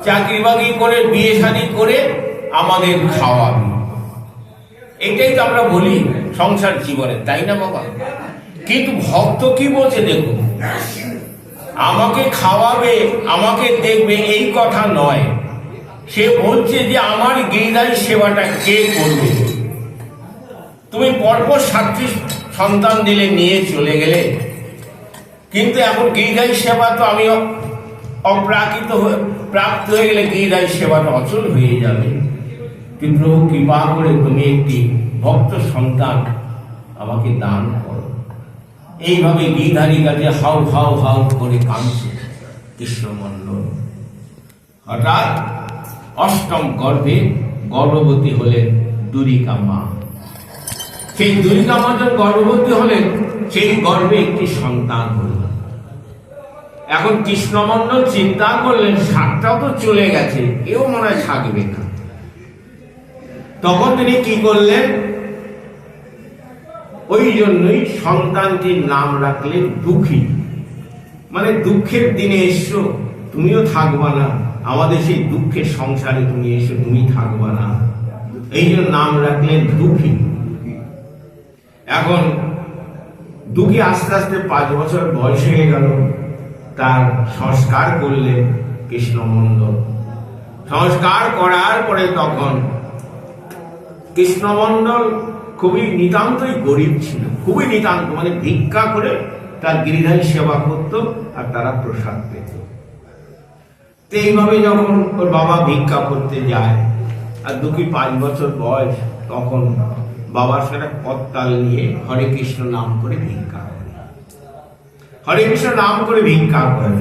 চাকরি বাকরি করে বিয়ে শাদী করে আমাদের খাওয়াবে। এটাই তো আমরা বলি সংসার জীবনে, তাই না বাবা? কিন্তু ভক্ত কি বলছে দেখুন, আমাকে খাওয়াবে, আমাকে দেখবে, এই কথা নয়। সে বলছে যে আমার গিরিধারী সেবাটা কে করবে? তুমি পরপর 7টি সন্তান দিলে, নিয়ে চলে গেলে, কিন্তু এখন গিরিধারী সেবা তো আমি অপ্রাকৃত প্রাপ্ত হয়ে গেলে গিরিধারী সেবাটা অচল হয়ে যাবে। কিন্তু প্রভু কৃপা করে তুমি একটি ভক্ত সন্তান আমাকে দান করো। এইভাবে গিরিধারীর কাছে হাউ হাউ হাউ করে কাঁদছে কৃষ্ণমণ্ডল। হঠাৎ অষ্টম গর্ভে গর্ভবতী হলেন দুরিকা মা। সেই দুরিকা মা যখন গর্ভবতী হলেন, সেই গর্ভে একটি সন্তান হল। এখন কৃষ্ণমণ্ডল চিন্তা করলেন 7টাও তো চলে গেছে, এও মনে হয় থাকবে না। তখন তিনি কি করলেন, ওই জন্যই সন্তানটির নাম রাখলেন দুঃখী। মানে দুঃখের দিনে এসো, তুমিও থাকবা না, আমাদের সেই দুঃখের সংসারে তুমি এসো, তুমি থাকবা না, এই জন্য নাম রাখলেন দুঃখী। এখন দুঃখী আস্তে আস্তে 5 বছর বয়স হয়ে গেল। তার সংস্কার করলেন কৃষ্ণমণ্ডল। সংস্কার করার পরে তখন কৃষ্ণমণ্ডল খুবই নিতান্তই গরিব ছিল, খুবই নিতান্ত, মানে ভিক্ষা করে তার গিরিধারী সেবা করত আর তারা প্রসাদ পেত। তো এইভাবে যখন ওর বাবা ভিক্ষা করতে যায়, আর দুঃখী 5 বছর বয়স, তখন বাবার সাথে করতাল নিয়ে হরে কৃষ্ণ নাম করে ভিক্ষা করে, হরে কৃষ্ণ নাম করে ভিক্ষা করে।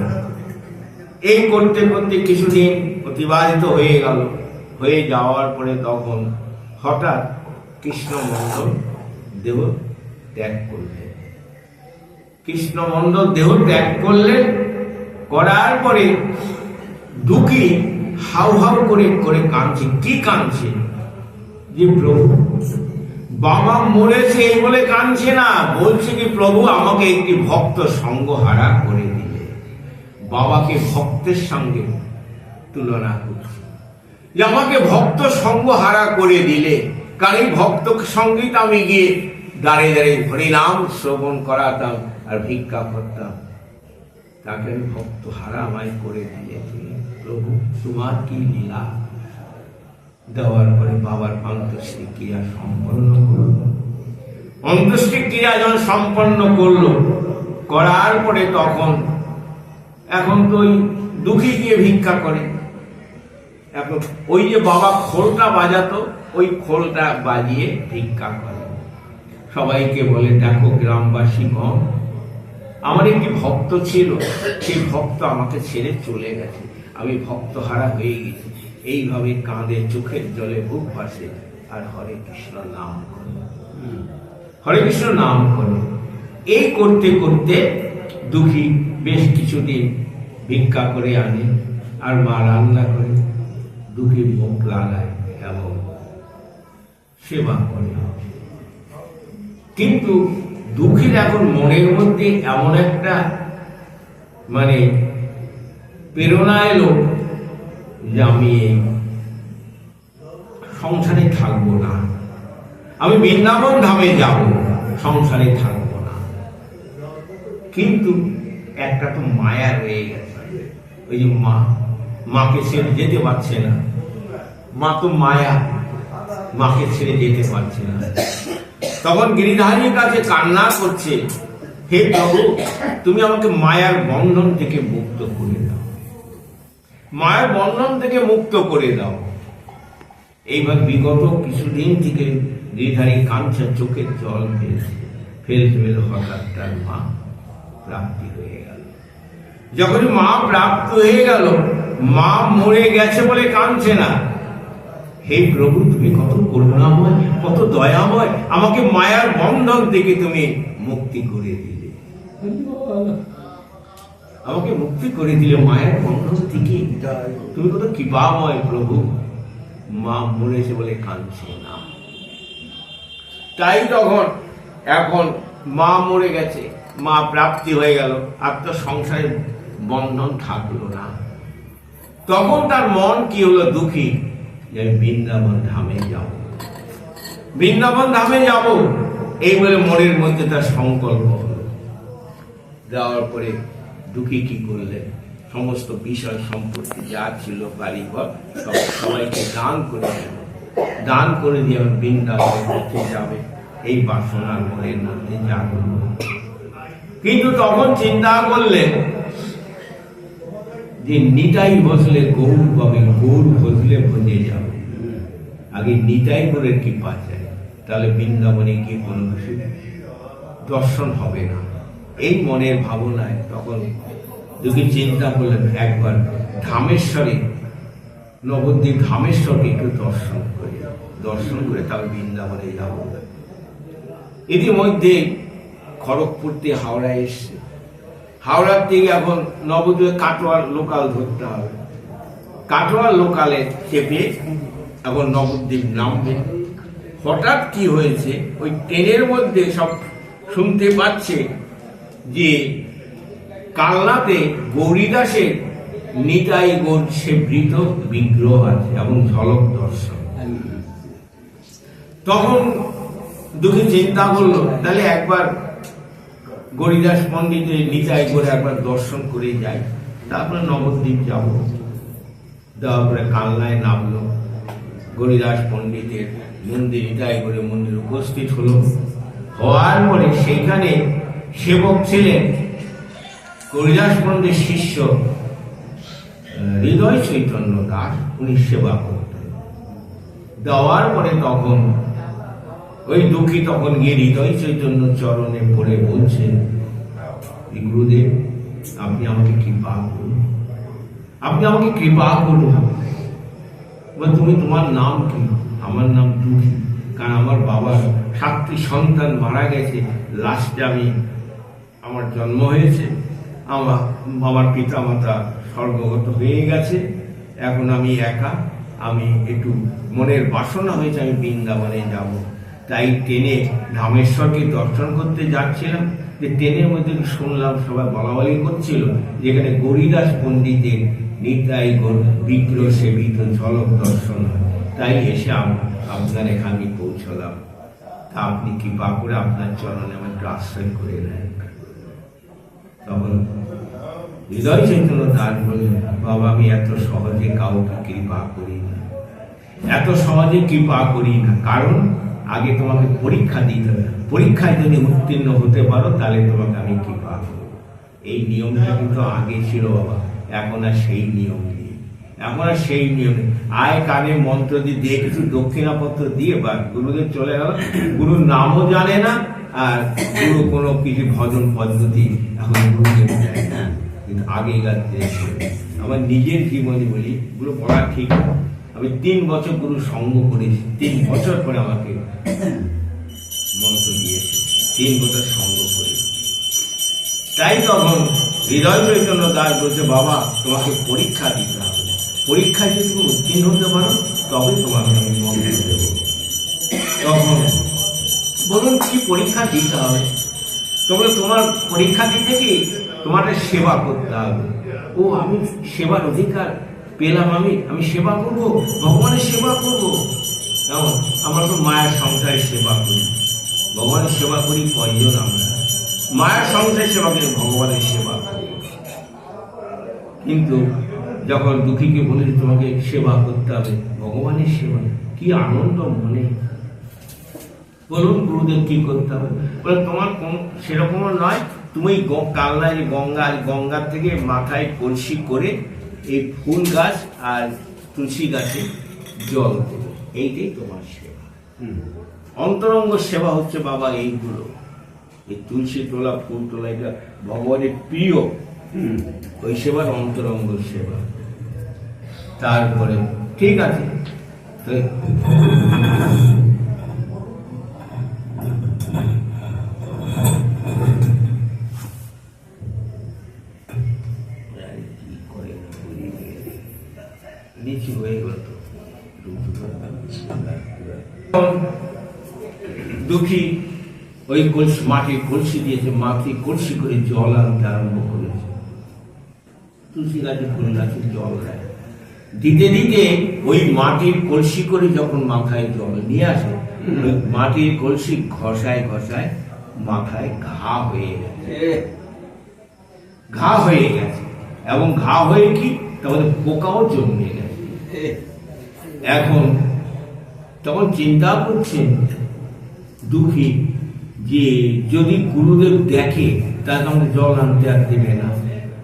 এই করতে করতে কিছুদিন অতিবাহিত হয়ে গেল। হয়ে যাওয়ার পরে তখন হঠাৎ কৃষ্ণমণ্ডল দেহ ত্যাগ করলেন। কৃষ্ণমণ্ডল দেহ ত্যাগ করলেন। করার পরে দুঃখী হাউ হাউ করে করে কাঁদছে। কি কাঁদছে? যে প্রভু বাবা মরেছে এই বলে কাঁদছে না, বলছে কি প্রভু আমাকে একটি ভক্ত সঙ্গ হারা করে দিলে। বাবাকে ভক্তের সঙ্গে তুলনা করছে, যে আমাকে ভক্ত সঙ্গ হারা করে দিলে। কারণ এই ভক্ত সঙ্গীত আমি গিয়ে দাঁড়িয়ে দাঁড়িয়ে হরিনাম শ্রবণ করাতাম আর ভিক্ষা করতাম, তাকে আমি ভক্ত হারা আমায় করে দিয়েছি। প্রভু তোমার কি লীলা। দেওয়ার পরে বাবার অন্ত্যেষ্টি ক্রিয়া সম্পন্ন করল। অন্ত্যেষ্টি ক্রিয়া যখন সম্পন্ন করলো, করার পরে তখন এখন তো ওই দুঃখী গিয়ে ভিক্ষা করে। এখন ওই যে বাবা খোলটা বাজাতো, ওই খোলটা বাজিয়ে ভিক্ষা করে। সবাইকে বলে দেখো গ্রামবাসী গণ, আমার একটি ভক্ত ছিল, সেই ভক্ত আমাকে ছেড়ে চলে গেছে, আমি ভক্ত হারা হয়ে গেছি। এইভাবে কাঁদে, চোখের জলে বুক ভাসে আর হরে কৃষ্ণ নাম করে, হরে কৃষ্ণ নাম করে। এই করতে করতে দুঃখী বেশ কিছুদিন ভিক্ষা করে আনে আর মা রান্না করে দুঃখীর মুখ লাগায় এবং সেবা করে। কিন্তু দুঃখীর এখন মনের মধ্যে এমন একটা মানে প্রেরণা এলো যে আমি এই সংসারে থাকবো না, আমি বৃন্দাবন ধামে যাব, সংসারে থাকবো না। কিন্তু একটা তো মায়া রয়ে গেছে, ওই যে মাকে ছেড়ে যেতে পারছে না। মা তো মায়া, মাকে ছেড়ে যেতে পারছে না। তখন গিরিধারীর কাছে কান্না করছে, হে প্রভু তুমি আমাকে মায়ার বন্ধন থেকে মুক্ত করে দাও, মায়ের বন্ধন থেকে মুক্ত করে দাও। এইবার বিগত কিছুদিন থেকে গিরিধারী কাঁদছে, চোখের জল ফেলতে ফেলতে হঠাৎ তার মা প্রাপ্তি হয়ে গেল। যখন মা প্রাপ্ত হয়ে গেল, মা মরে গেছে বলে কাঁদছে না। হে প্রভু তুমি কত করুণাময়, কত দয়াময়, আমাকে মায়ার বন্ধন থেকে তুমি মুক্তি করে দিলে, আমাকে মুক্তি করে দিলে মায়ের বন্ধন থেকে। তুমি কত কৃপাময় প্রভু। মা মরেছে বলে কাঁদছে না। তাই তখন এখন মা মরে গেছে, মা প্রাপ্তি হয়ে গেল, আর তো সংসারের বন্ধন থাকলো না। তখন তার মন কি হলো, দুঃখী, যে বৃন্দাবন ধামে যাব, বৃন্দাবন ধামে যাব, এই বলে মনের মধ্যে তার সংকল্প হলো। যাওয়ার পরে দুঃখী কি করলেন, সমস্ত বিষয় সম্পত্তি যা ছিল বাড়িঘর সব সবাইকে দান করে দেন, দান করে দিয়ে বৃন্দাবনে পৌঁছে যাবে, এই বাসনার মনের মধ্যে জাগল। কিন্তু তখন চিন্তা করলেন যে নিতাই বসলে গৌর পাবে, গৌর ভজলে ভজে যাবে, আগে নিতাই করে কৃপা চাই, তাহলে বৃন্দাবনে গিয়ে কোনো কিছু দর্শন হবে না। এই মনের ভাবনায় তখন দুঃখী চিন্তা করলেন একবার ধামেশ্বরে, নবদ্বীপ ধামেশ্বরকে একটু দর্শন করে তাহলে বৃন্দাবনে যাব। ইতিমধ্যে খড়গপুর থেকে হাওড়া এসছে, হাওড়ার থেকে এখন নবদ্বীপে কাটোয়ার লোকাল ধরতে হবে, কাটোয়ার লোকালে চেপে এখন নবদ্বীপ নামবে। হঠাৎ কি হয়েছে, ওই ট্রেনের মধ্যে সব শুনতে পাচ্ছে যে কালনাতে গৌরীদাসের নিতাই গৌর সেবৃত বিগ্রহ আছে এবং ঝলক দর্শন। তখন দুঃখী চিন্তা করলো তাহলে একবার গৌরীদাস পণ্ডিতের নিতাই গৌরে একবার দর্শন করে যাই, তারপরে নবদ্বীপ যাব। তারপরে কালনায় নামলো, গৌরীদাস পণ্ডিতের মন্দির, নিতাই গৌরের মন্দির উপস্থিত হলো। হওয়ার পরে সেখানে সেবক ছিলেন গৌরীদাস পণ্ডিত শিষ্য হৃদয় চৈতন্য দাস, উনি সেবা করতেন। দেওয়ার পরে তখন ওই দুঃখী তখন গিয়ে হৃদয় চৈতন্য চরণে পড়ে বলছেন, গুরুদেব আপনি আমাকে কৃপা করুন, আপনি আমাকে কৃপা করুন। তুমি তোমার নাম কি? আমার নাম দুঃখী, কারণ আমার বাবার 7টি সন্তান মারা গেছে, লাস্টে আমার জন্ম হয়েছে, আমার বাবার পিতা মাতা স্বর্গগত হয়ে গেছে, এখন আমি একা, আমি একটু মনের বাসনা হয়েছে আমি বৃন্দাবনে যাব, তাই ট্রেনে ধামেশ্বরকে দর্শন করতে যাচ্ছিলাম। যে ট্রেনের মধ্যে শুনলাম সবাই বলাবলি করছিল যেখানে গৌরীদাস পণ্ডিতের নিতাই গৌর বিগ্রহ সেবিত ঝলক দর্শন হয়, তাই এসে আপনার এখানে পৌঁছলাম, তা আপনি কৃপা করে আপনার চরণে আমাকে আশ্রয় করে নেন। তখন হৃদয় চৈতন্য দাস বললেন, বাবা আমি এত সহজে কাউকে কৃপা করি না, এত সহজে কৃপা করি না, কারণ আগে তোমাকে পরীক্ষা দিতে হবে, পরীক্ষায় যদি উত্তীর্ণ হতে পারো তাহলে তোমাকে আমি কৃপা করব। এই নিয়মটা কিন্তু আগে ছিল বাবা, এখন আর সেই নিয়ম নেই, এখন আর সেই নিয়ম নেই। আয় কানে মন্ত্র দিয়ে কিছু দক্ষিণাপত্র দিয়ে বা গুরুদেব চলে গেল, গুরুর নামও জানে না, আর গুরু কোনো কিছু ভজন পদ্ধতি এখন গুরুদেব দেয় না। কিন্তু আগেকার আমার নিজের জীবনে বলি, গুরু পড়া ঠিক, আমি 3 বছর গুরু সঙ্গ করেছি, 3 বছর পরে আমাকে মন্ত্র দিয়েছে, 3 বছর সঙ্গ করেছি। তাই তখন হৃদয় চৈতন্য দাস বলছে, বাবা তোমাকে পরীক্ষা দিতে হবে, পরীক্ষায় যদি তুমি উত্তীর্ণ হতে পারো তবে তোমাকে আমি মন্ত্র দেব। তখন বলুন কি পরীক্ষা দিতে হবে? তবে তোমার পরীক্ষা দিতে কি তোমাকে সেবা করতে হবে। ও আমি সেবার অধিকার পেলাম, আমি সেবা করব, ভগবানের সেবা করব। কেমন? আমরা তো মায়ের সংসারে সেবা করি, ভগবানের সেবা করি কয়জন? আমরা মায়ের সংসারে সেবা করি, ভগবানের সেবা করি। কিন্তু যখন দুঃখীকে বলে তোমাকে সেবা করতে হবে, ভগবানের সেবা, কি আনন্দ মনে। বলুন গুরুদেব কি করতে হবে? বলে তোমার সেরকম নয়, তুমি কালনায় গঙ্গার থেকে মাথায় কলসি করে এই ফুল গাছ আর তুলসী গাছে জল দেবে, এইটাই তোমার সেবা। অন্তরঙ্গ সেবা হচ্ছে বাবা এইগুলো, এই তুলসী তোলা ফুল তোলা এটা ভগবানের প্রিয়, ওই সেবার অন্তরঙ্গ সেবা। তারপরে ঠিক আছে, দুঃখী ওই মাটির কলসি দিয়েছে, মাটি কলসি করে জল আনতে আরম্ভ করেছে। তুলসী গাছে ফুল গাছে জল দেয়, দিতে দিতে ওই মাটির কলসি করে যখন মাথায় জল নিয়ে আসে, ওই মাটির কলসি ঘষায় ঘষায় মাথায় ঘা হয়ে গেছে, ঘা হয়ে গেছে। এবং ঘা হয়ে কি তাহলে পোকাও জন্মে গেছে। এখন তখন চিন্তা করছেন দুঃখী যে যদি গুরুদেব দেখে তাহলে আমাকে জল আনতে আর দেবে না,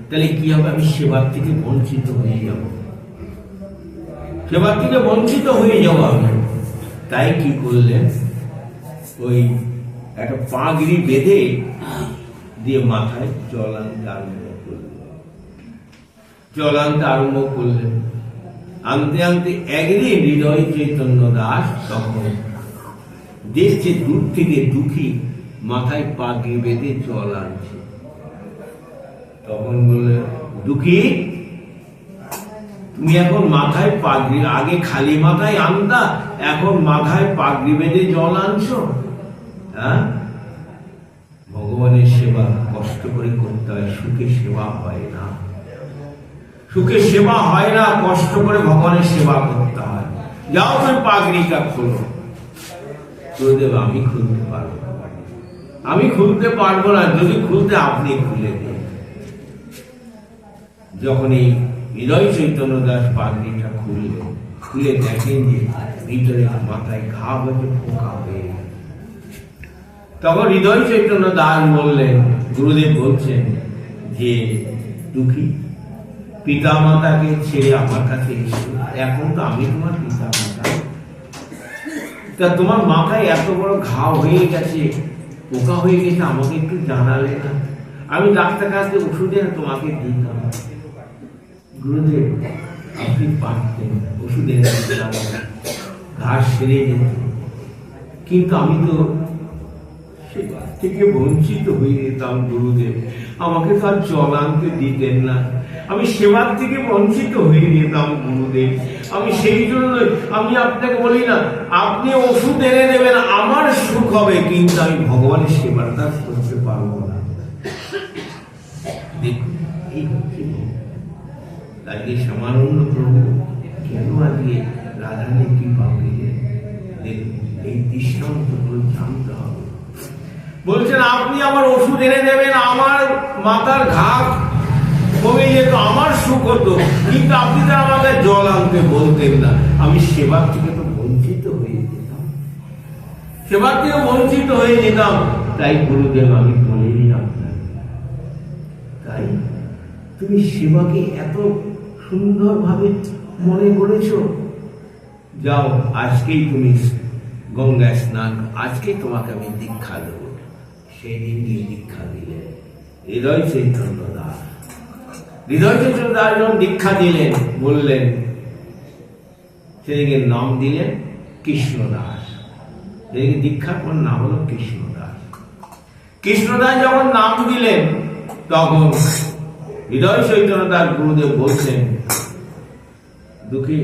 তাহলে কি হবে, আমি সেবার থেকে বঞ্চিত হয়ে যাব, সেবার থেকে বঞ্চিত হয়ে যাব আমি। তাই কি করলেন, ওই একটা পাগড়ি বেঁধে দিয়ে মাথায় জল আনতে আরম্ভ করলেন, জল আনতে আরম্ভ করলেন। আনতে আনতে একদিন হৃদয় চৈতন্য দাস তখন দেখছে দূর থেকে দুঃখী মাথায় পাগড়ি বেঁধে জল আনছে। তখন বললে, দুঃখী তুমি এখন মাথায় পাগড়ি, আগে খালি মাথায় আনতা, এখন মাথায় পাগড়ি বেঁধে জল আনছো? হ্যাঁ, ভগবানের সেবা কষ্ট করে করতে হয়, সুখে সেবা হয় না, সুখে সেবা হয় না, কষ্ট করে ভগবানের সেবা করতে হয়। যাও তুমি পাগড়িটা খোলো। গুরুদেব, আমি খুলতে পারবো না, আমি খুলতে পারবো না, যদি খুলতে আপনি খুলে দিন। যখন এই হৃদয় চৈতন্য দাস পাগড়িটা খুললেন, খুলে দেখেন যে ভিতরে মাথায় ঘা হয়ে পোকা হয়ে গেছে। তখন হৃদয় চৈতন্য দাস বললেন, গুরুদেব বলছেন যে দুঃখী পিতা মাতাকে ছেড়ে আমার কাছে এসে, এখন তো আমি তোমার পিতা মাতা, তা তোমার মাথায় এত বড় ঘা হয়ে গেছে, পোকা হয়ে গেছে, আমাকে একটু জানালে না, আমি ডাক্তার কাছে ওষুধ এনে তোমাকে দিতাম। গুরুদেব, আপনি পারতেন ওষুধ এনে ঘা সেরে যেত, কিন্তু আমি তো সেবা থেকে বঞ্চিত হয়ে যেতাম। গুরুদেব, আমাকে তো আর জল আনতে দিতেন না, আমি সেবার থেকে বঞ্চিত হয়ে যেতাম। গুরুদেব, আমি সেই জন্য আমি আপনাকে বলি না, আপনি ওষুধ এনে দেবেন, আমার সুখ হবে, কিন্তু আমি ভগবানের সেবাটা করতে পারবো না। দেখুন, এই হচ্ছে আজকে শ্যামানন্দ প্রভু কেন আজকে রাধানে কি পাবে, দেখুন এই দৃষ্টান্তগুলো জানতে হবে। বলছেন আপনি আমার ওষুধ এনে দেবেন, আমার মাথার ঘা কমে যেত, আমার সুখ হতো, কিন্তু আপনি তো আমাকে জল আনতে বলতেন না, আমি সেবার থেকে তো বঞ্চিত হয়ে যেতাম, সেবার থেকে বঞ্চিত হয়ে যেতাম। তাই গুরুদেব আমি বলিনি আপনার, তাই তুমি সেবাকে এত সুন্দরভাবে মনে করেছ, যাও আজকেই তুমি গঙ্গায় স্নান, আজকে তোমাকে আমি দীক্ষা দেব। সেই দিন গিয়ে দীক্ষা দিলেন হৃদয় চৈতন্য দাস। হৃদয় চৈতন্য দাস যখন দীক্ষা দিলেন, বললেন, সেদিকে নাম দিলেন কৃষ্ণদাস। সেদিকে দীক্ষার পর নাম হলো কৃষ্ণদাস। কৃষ্ণদাস যখন নাম দিলেন, তখন হৃদয় চৈতন্য দাস গুরুদেব বলছেন, দুঃখী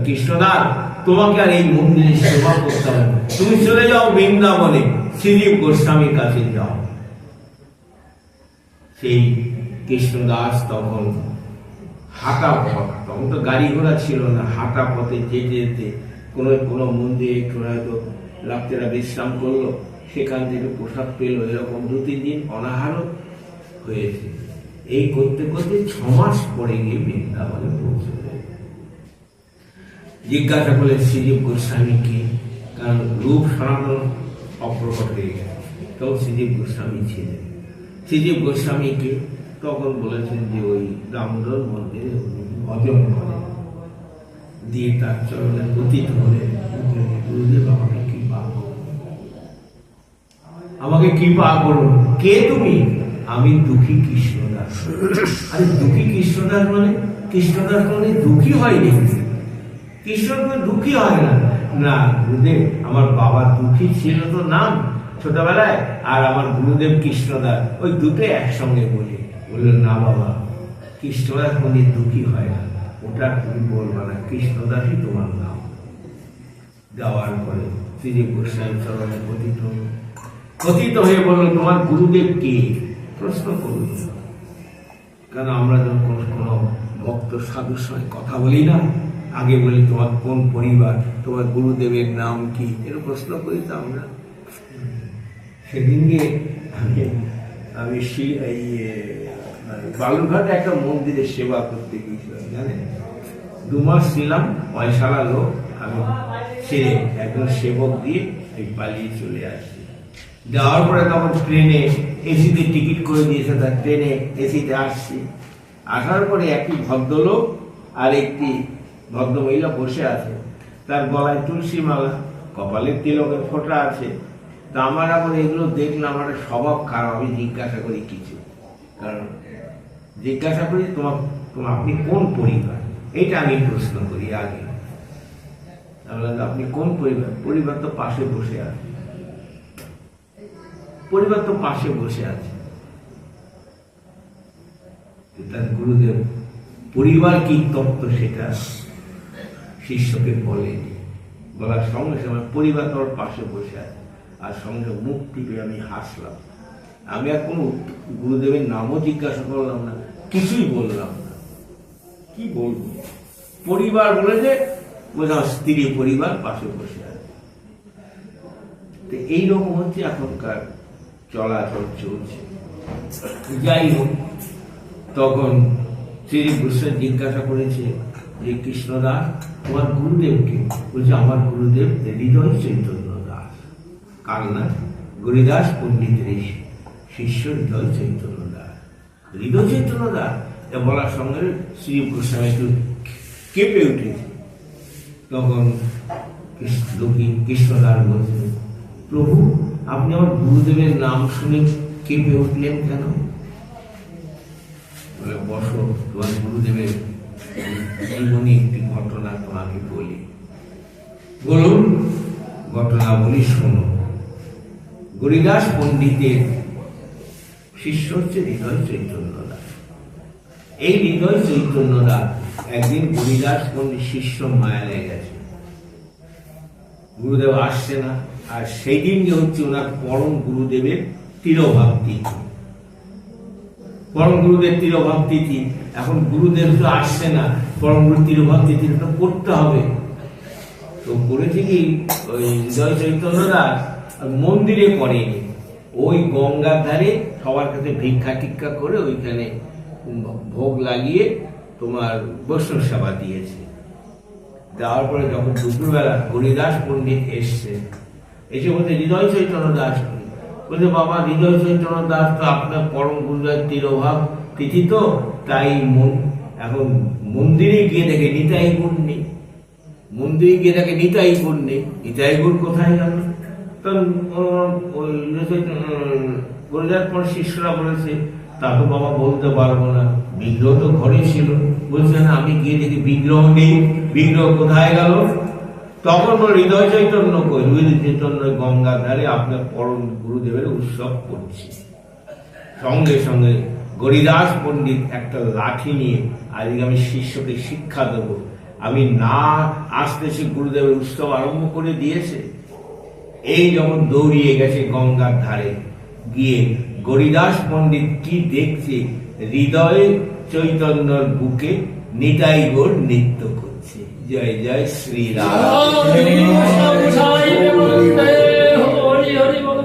কৃষ্ণদাস, তোমাকে আর এই মন্দিরে সেবা করতে হবে, তুমি চলে যাও বৃন্দাবনে, শ্রীজীব গোস্বামীর কাছে যাও। সেই কৃষ্ণদাস তখন হাঁটা পথ, তখন তো গাড়ি ঘোড়া ছিল না, হাঁটা পথে যেতে যেতে কোনো কোনো মন্দিরে একটু হয়তো রাত্রেরা বিশ্রাম করলো, সেখান থেকে প্রসাদ পেল, এরকম 2-3 দিন অনাহারও হয়েছে। এই করতে করতে 6 মাস পরে গিয়ে বৃন্দাবনে পৌঁছল। জিজ্ঞাসা করলে শ্রীজীব গোস্বামী কি, কারণ রূপ সনাতন অপ্রকট হয়ে গেছে, তখন শ্রীজীব গোস্বামী ছিলেন। শ্রীজীব গোস্বামীকে তখন বলেছেন যে ওই দামোদর মন্দিরে ভজন করে, দিয়ে তার চরণে পতিত হলে, গুরুদেব আমাকে কৃপা করুন, আমাকে কৃপা করুন। কে তুমি? আমি দুঃখী কৃষ্ণদাস। আরে দুঃখী কৃষ্ণদাস মানে, কৃষ্ণদাস মানে দুঃখী হয়নি, কৃষ্ণ দুঃখী হয় না। না গুরুদেব, আমার বাবা দুঃখী ছিল তো নাম ছোটবেলায়, আর আমার গুরুদেব কৃষ্ণদাস, ওই দুটো একসঙ্গে বলি। বললেন, না বাবা, কৃষ্ণদাস কোনদিন দুঃখী হয় না, ওটা তুমি বলবা না, কৃষ্ণদাসই তোমার নাম। যাওয়ার পরে শ্রীজীব গোস্বামী চরণে পতিত হয়ে বলল, তোমার গুরুদেব কে? প্রশ্ন করুন, কারণ আমরা যখন কোনো ভক্ত সাধুর সঙ্গে কথা বলি না, আগে বলি তোমার কোন পরিবার, তোমার গুরুদেবের নাম কি, এর প্রশ্ন করি তো আমরা। সেদিনকে আমি এই বালুরঘাটে একটা মন্দিরে সেবা করতে গিয়েছিলাম, জানেন। 2 মাস ছিলাম, পয়সালা লোক, আমি ছেড়ে একজন সেবক দিয়ে পালিয়ে চলে আসছি। যাওয়ার পরে তখন ট্রেনে এসিতে টিকিট করে দিয়েছে, তার ট্রেনে এসিতে আসছি। আসার পরে একটি ভদ্রলোক আর একটি ভদ্রমহিলা বসে আছে, তার গলায় তুলসী মালা, কপালে তিলকের ফোঁটা আছে। তা আমার এখন এগুলো দেখলাম, আমার স্বভাব খারাপ, আমি জিজ্ঞাসা করি কিছু, কারণ জিজ্ঞাসা করি তোমার আপনি কোন পরিবার, এইটা আমি প্রশ্ন করি আগে। আপনি কোন পরিবার? পরিবার তো পাশে বসে আছে, পরিবার তো পাশে বসে আছে। তার গুরুদেব পরিবার কি তত্ত্ব সেটা শিষ্যকে বলেনি, বলার সঙ্গে সঙ্গে পরিবার তোর পাশে বসে আছে, আর সঙ্গে মুখ টিপে আমি হাসলাম। আমি আর কোনো গুরুদেবের নামও জিজ্ঞাসা করলাম না, কিছুই বললাম না। কি বলবো? পরিবার বলে যে বোঝা, স্ত্রী পরিবার পাশে বসে আছে। তো এইরকম হচ্ছে এখনকার চলাচল চলছে। যাই হোক, তখন শ্রী গোস্বামী জিজ্ঞাসা করেছে যে কৃষ্ণদাস তোমার গুরুদেবকে? বলছে আমার গুরুদেব হৃদয় চৈতন্য দাস। কার না? গরিদাস পণ্ডিতের শিষ্য হৃদয় চৈতন্য দাস। হৃদয় চৈতন্য দাস বলার সঙ্গে শ্রী গোস্বামী একটু কেঁপে উঠেছে। তখন কৃষ্ণদাস বলছে, প্রভু আপনি আমার গুরুদেবের নাম শুনে কেঁপে উঠলেন কেন? বলে বসো, তোমার গুরুদেবের জীবনী একটি ঘটনা তোমাকে বলি। বলুন। ঘটনা বলি, শোনো। গরিদাস পণ্ডিতের শিষ্য হচ্ছে হৃদয় চৈতন্য দাস। এই হৃদয় চৈতন্য দাস একদিন গরিদাস পণ্ডিত শিষ্য মায়া লেগে গেছে, গুরুদেব আসছে না। আর সেই দিন যে হচ্ছে ওনার পরম গুরুদেবের তিরোভাব তিথি, পরম গুরুদেব তিরোভাব তিথি। এখন গুরুদেব তো আসছে না, পরম গুরু তিরোভাব তিথি তো করতে হবে। তো করেছে কি, ওই হৃদয় চৈতন্য দাস মন্দিরে করেনি, ওই গঙ্গার ধারে সবার কাছে ভিক্ষা টিক্ষা করে ওইখানে ভোগ লাগিয়ে তোমার বৈষ্ণব সেবা দিয়েছে। দেওয়ার পরে যখন দুপুরবেলা হরিদাস পণ্ডিত এসছে, এসে বলতে হৃদয় চৈতন্য দাস, বলছে বাবা হৃদয় চৈতন্য দাস তো আপনার পরম গুরুদেবের তিরোভাব তিথি, তো তাই এখন মন্দিরে গিয়ে দেখে নিতাই গুণ নেই। মন্দিরে গিয়ে দেখে নিতাই গুণ নেই, নিতাই গুণ কোথায় গেল? তখন হরিদাস পণ্ডিত শিষ্যরা বলেছে, তা তো বাবা বলতে পারবো না, বিগ্রহ তো ঘরে ছিল। বলছে না, আমি গিয়ে দেখি বিগ্রহ নেই, বিগ্রহ কোথায় গেল? তখন হৃদয় চৈতন্য কই? হৃদয় চৈতন্য গঙ্গার ধারে আপনার পরম গুরুদেবের উৎসব করছে। সঙ্গে সঙ্গে হরিদাস পণ্ডিত একটা লাঠি নিয়ে, আজকে আমি শিষ্যকে শিক্ষা দেবো, আমি না আসতে সে গুরুদেবের উৎসব আরম্ভ করে দিয়েছে। এই যখন দৌড়িয়ে গেছে গঙ্গার ধারে, গিয়ে হরিদাস পণ্ডিত কি দেখছে, হৃদয় চৈতন্যর বুকে নিতাই গৌর নৃত্য করছে। জয় জয় শ্রীরাম।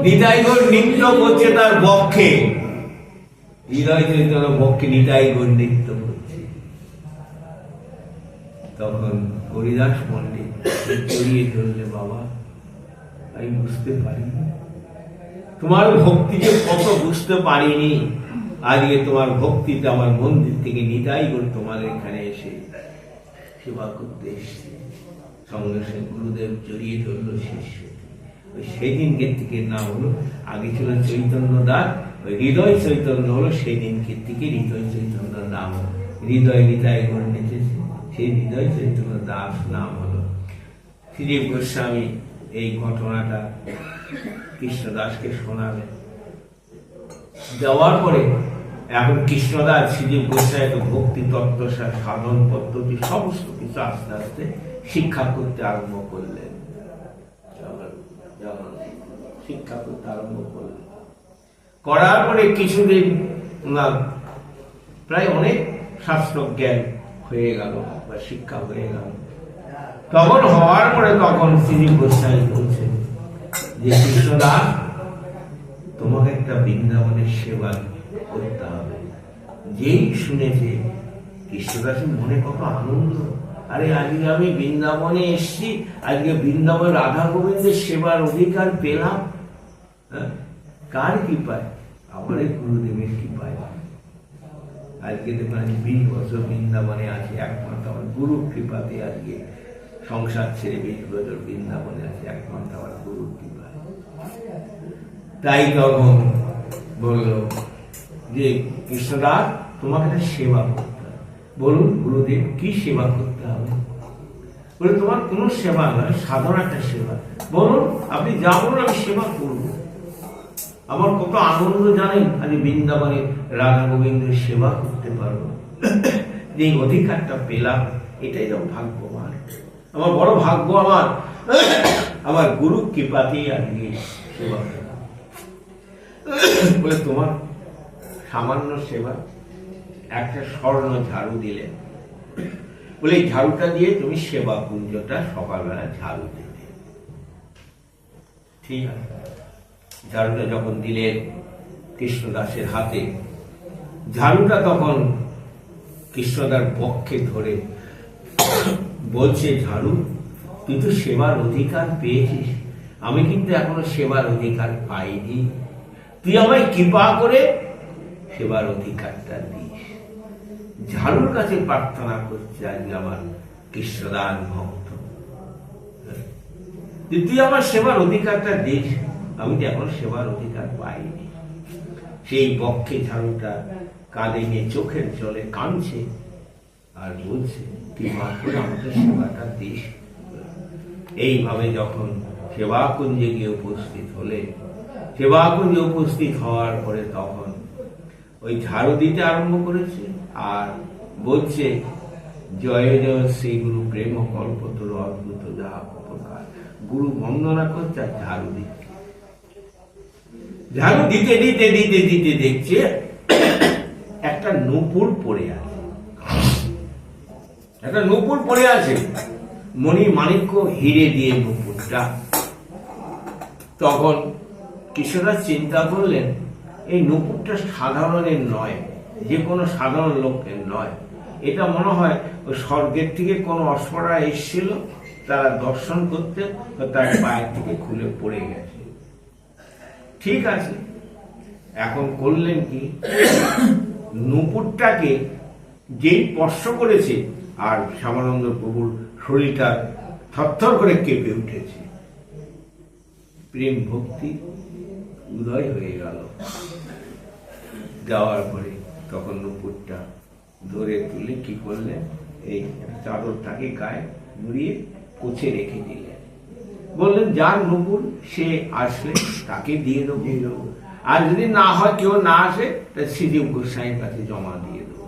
নিতাই গৌর নৃত্য করছে তার বক্ষে, হৃদয় চৈতন্য বক্ষে নিতাই গৌর নৃত্য করছে। তখন হরিদাস পণ্ডিত জড়িয়ে ধরলে, বাবা আমি বুঝতে পারিনি, তোমার ভক্তি যে কত বুঝতে পারিনি। আজকে তোমার ভক্তিতে আমার মন্দির থেকে নিতাই গৌর তোমার এখানে এসে সেবা করতে এসছে। সঙ্গে সঙ্গে গুরুদেব জড়িয়ে ধরল শিষ্য। ওই সেই দিনকে থেকে নাম হলো, আগে ছিল চৈতন্য দাস, ওই হৃদয় চৈতন্য হলো সেই দিনকে থেকে হৃদয় চৈতন্য নাম হলো। হৃদয় নিতাই গৌর নেচেছে, সেই হৃদয় চৈতন্য দাস নাম হলো। শ্রী গোস্বামী এই ঘটনাটা কৃষ্ণদাসকে শোনাবেন। দেওয়ার পরে এখন কৃষ্ণদাস শ্রী গোস্বামীকে ভক্তি তত্ত্ব, সাধন পদ্ধতি সমস্ত কিছু আস্তে আস্তে শিক্ষা করতে আরম্ভ করলেন। শিক্ষা করতে আরম্ভ করলেন, করার পরে কিছুদিন প্রায় অনেক শাস্ত্র জ্ঞান হয়ে গেল বা শিক্ষা হয়ে গেল। তখন হওয়ার পরে তখন শ্রী গোস্বামী বলছেন যে কৃষ্ণদাস, তোমাকে একটা বৃন্দাবনের সেবা করতে হবে। যেই শুনেছে কৃষ্ণদাসের মনে কত আনন্দ, আরে আজকে আমি বৃন্দাবনে এসছি, আজকে বৃন্দাবন রাধা গোবিন্দের সেবার অধিকার পেলাম। কার কৃপায়? আমার গুরুদেবের কৃপায়। আজকে দেখুন আমি 20 বছর বৃন্দাবনে আছি, একমাত্র আমার গুরুর কৃপাতে আজকে সংসার ছেড়ে 20 বছর বৃন্দাবনে আছে, একমাত্র আমার গুরুর কৃপায়। তাই তখন বলল যে কৃষ্ণদাস, তোমাকে একটা সেবা করতে হবে। বলুন গুরুদেব, কি সেবা করতে হবে? বলে তোমার কোনো সেবা নয়, সাধারণ একটা সেবা। বলুন, আপনি যা বলুন আমি সেবা করবো। আমার কত আনন্দ জানেন, আমি বৃন্দাবনে রাধা গোবিন্দের সেবা করতে পারবো, যে অধিকারটা পেলাম, এটাই তো ভাগ্যবান। আমার বড় ভাগ্য, আমার গুরু কৃপাতেই আজকে সেবা পেলাম। বলে তোমার সামান্য সেবা, একটা স্বর্ণ ঝাড়ু দিলেন। বলে এই ঝাড়ুটা দিয়ে তুমি সেবা কুঞ্জটা সকালবেলা ঝাড়ু দেবে। ঠিক আছে। ঝাড়ুটা যখন দিলেন কৃষ্ণদাসের হাতে, ঝাড়ুটা তখন কৃষ্ণদার পক্ষে ধরে বলছে, ঝাড়ু, তুই তো সেবার অধিকার পেয়েছিস, আমি কিন্তু এখনো সেবার অধিকার পাইনি। তুই আমায় কৃপা করে সেবার অধিকারটা দিস। ঝাড়ুর কাছে প্রার্থনা করছে আজকে আমার কৃষ্ণদাস ভক্ত, তুই আমার সেবার অধিকারটা দিস, আমি তো এখন সেবার অধিকার পাইনি। সেই পক্ষে ঝাড়ুটা কাঁধে নিয়ে চোখের জলে কাঁদছে আর বলছে, কৃপা করে আমাকে সেবাটা দিস। এইভাবে যখন সেবাকুঞ্জে গিয়ে উপস্থিত হলে, সেবাকুঞ্জে উপস্থিত হওয়ার পরে তখন ওই ঝাড়ু দিতে আরম্ভ করেছে আর বলছে, জয় জয় শ্রী গুরু প্রেম কল্পতর অদ্ভুত যা উপকার। গুরু বন্দনা করছে আর ঝাড়ু দিচ্ছে। ঝাড়ু দিতে দিতে দিতে দিতে দেখছে একটা নূপুর পড়ে আছে, একটা নূপুর পড়ে আছে, মণি মাণিক্য হিরে দিয়ে নূপুরটা। তখন কৃষ্ণদাস চিন্তা করলেন, এই নূপুরটা সাধারণের নয়, যে কোনো সাধারণ লোকের নয়, এটা মনে হয় ওই স্বর্গের থেকে কোনো অশ্বরা এসেছিল, তারা দর্শন করতে, তার পায়ের থেকে খুলে পড়ে গেছে। ঠিক আছে, এখন করলেন কি, নূপুরটাকে যেই স্পর্শ করেছে আর শ্যামানন্দ প্রভুর শরীরটা থরথর করে কেঁপে উঠেছে, প্রেম ভক্তি উদয় হয়ে গেল। যাওয়ার পরে তখন নূপুরটা ধরে তুলে কি করলেন, এই চাদরটাকে গায়ে মুড়িয়ে কোচে রেখে দিলেন। বললেন, যার নূপুর সে আসলে তাকে দিয়ে দেবো, আর যদি না হয়, কেউ না আসে, তাহলে শ্রীদেব গোস্বামীর কাছে জমা দিয়ে দেবো।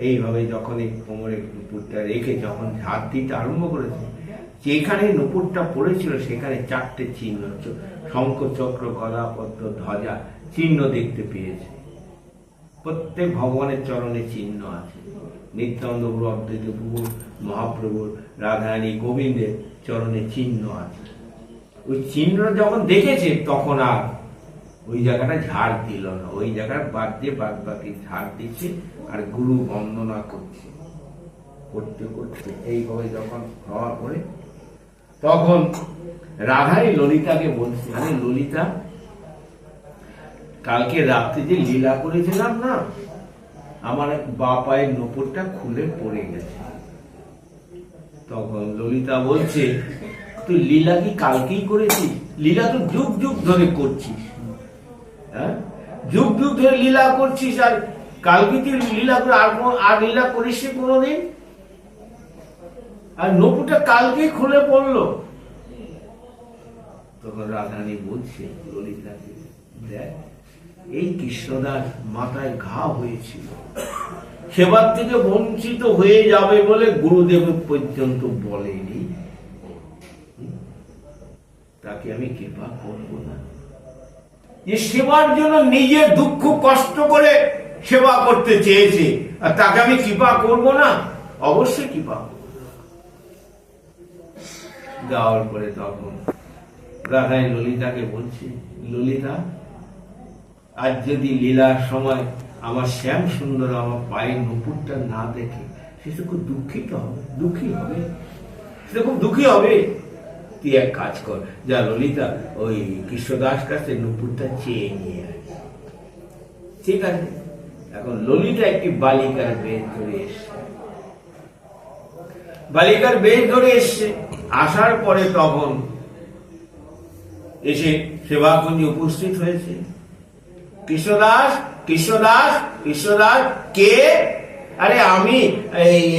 এইভাবে যখন এই কোমরে নূপুরটা রেখে যখন ঝাড় দিতে আরম্ভ করেছে, যেখানে নূপুরটা পড়েছিল সেখানে 4টে চিহ্ন, শঙ্খ চক্র গদা পদ্ম ধ্বজা চিহ্ন দেখতে পেয়েছে। প্রত্যেক ভগবানের চরণে চিহ্ন আছে, নিত্যানন্দ প্রভু, অদ্বৈত প্রভু, মহাপ্রভুর, রাধারানী, গোবিন্দের চরণে চিহ্ন আছে। ওই চিহ্ন যখন দেখেছে তখন আর ওই জায়গাটা ঝাড় দিল না, ওই জায়গার বাদ দিয়ে বাদ বাকি ঝাড় দিচ্ছে আর গুরু বন্দনা করছে। করতে করতে এইভাবে যখন হওয়ার পরে তখন রাধাই ললিতাকে বলছে, আরে ললিতা, কালকে রাত্রে যে লীলা করেছিলাম না, আমার বা পায়ের নূপুরটা খুলে পড়ে গেছে। তখন ললিতা বলছে, তুই লীলা কি কালকেই করেছিস? লীলা তো যুগ যুগ ধরে করছিস, হ্যাঁ, যুগ যুগ ধরে লীলা করছিস, আর কালকে তুই লীলা করে আর লীলা করিস কোনোদিন? আর নূপুরটা কালকেই খুলে পড়লো। তখন রাধারানী বলছে ললিতাকে, দেখ, এই কৃষ্ণদাস মাথায় ঘা হয়েছিল, সেবার থেকে বঞ্চিত হয়ে যাবে বলে গুরুদেব পর্যন্ত বলেনি, তাকে আমি কৃপা করব না? যে সেবার জন্য নিজে দুঃখ কষ্ট করে সেবা করতে চেয়েছে, আর তাকে আমি কৃপা করব না? অবশ্যই কৃপা করব। যাওয়ার পরে তখন রাধাই ললিতাকে বলছে, ললিতা, আজ যদি লীলার সময় আমার শ্যাম সুন্দর আমার পায়ের নুপুরটা না দেখে, সে তো খুব দুঃখিত হবে, দুঃখী হবে, সে খুব দুঃখী হবে। তুই এক কাজ কর, যা ললিতা ওই কৃষ্ণদাস কাছে নুপুরটা চেয়ে নিয়ে আয়। ঠিক আছে। এখন ললিতা একটি বালিকার বেশ ধরে এসছে, বালিকার বেশ ধরে এসছে। আসার পরে তখন এসে সেবাকুঞ্জে উপস্থিত হয়েছে। কৃষ্ণদাস, কৃষ্ণদাস, কৃষ্ণদাস কে? আরে আমি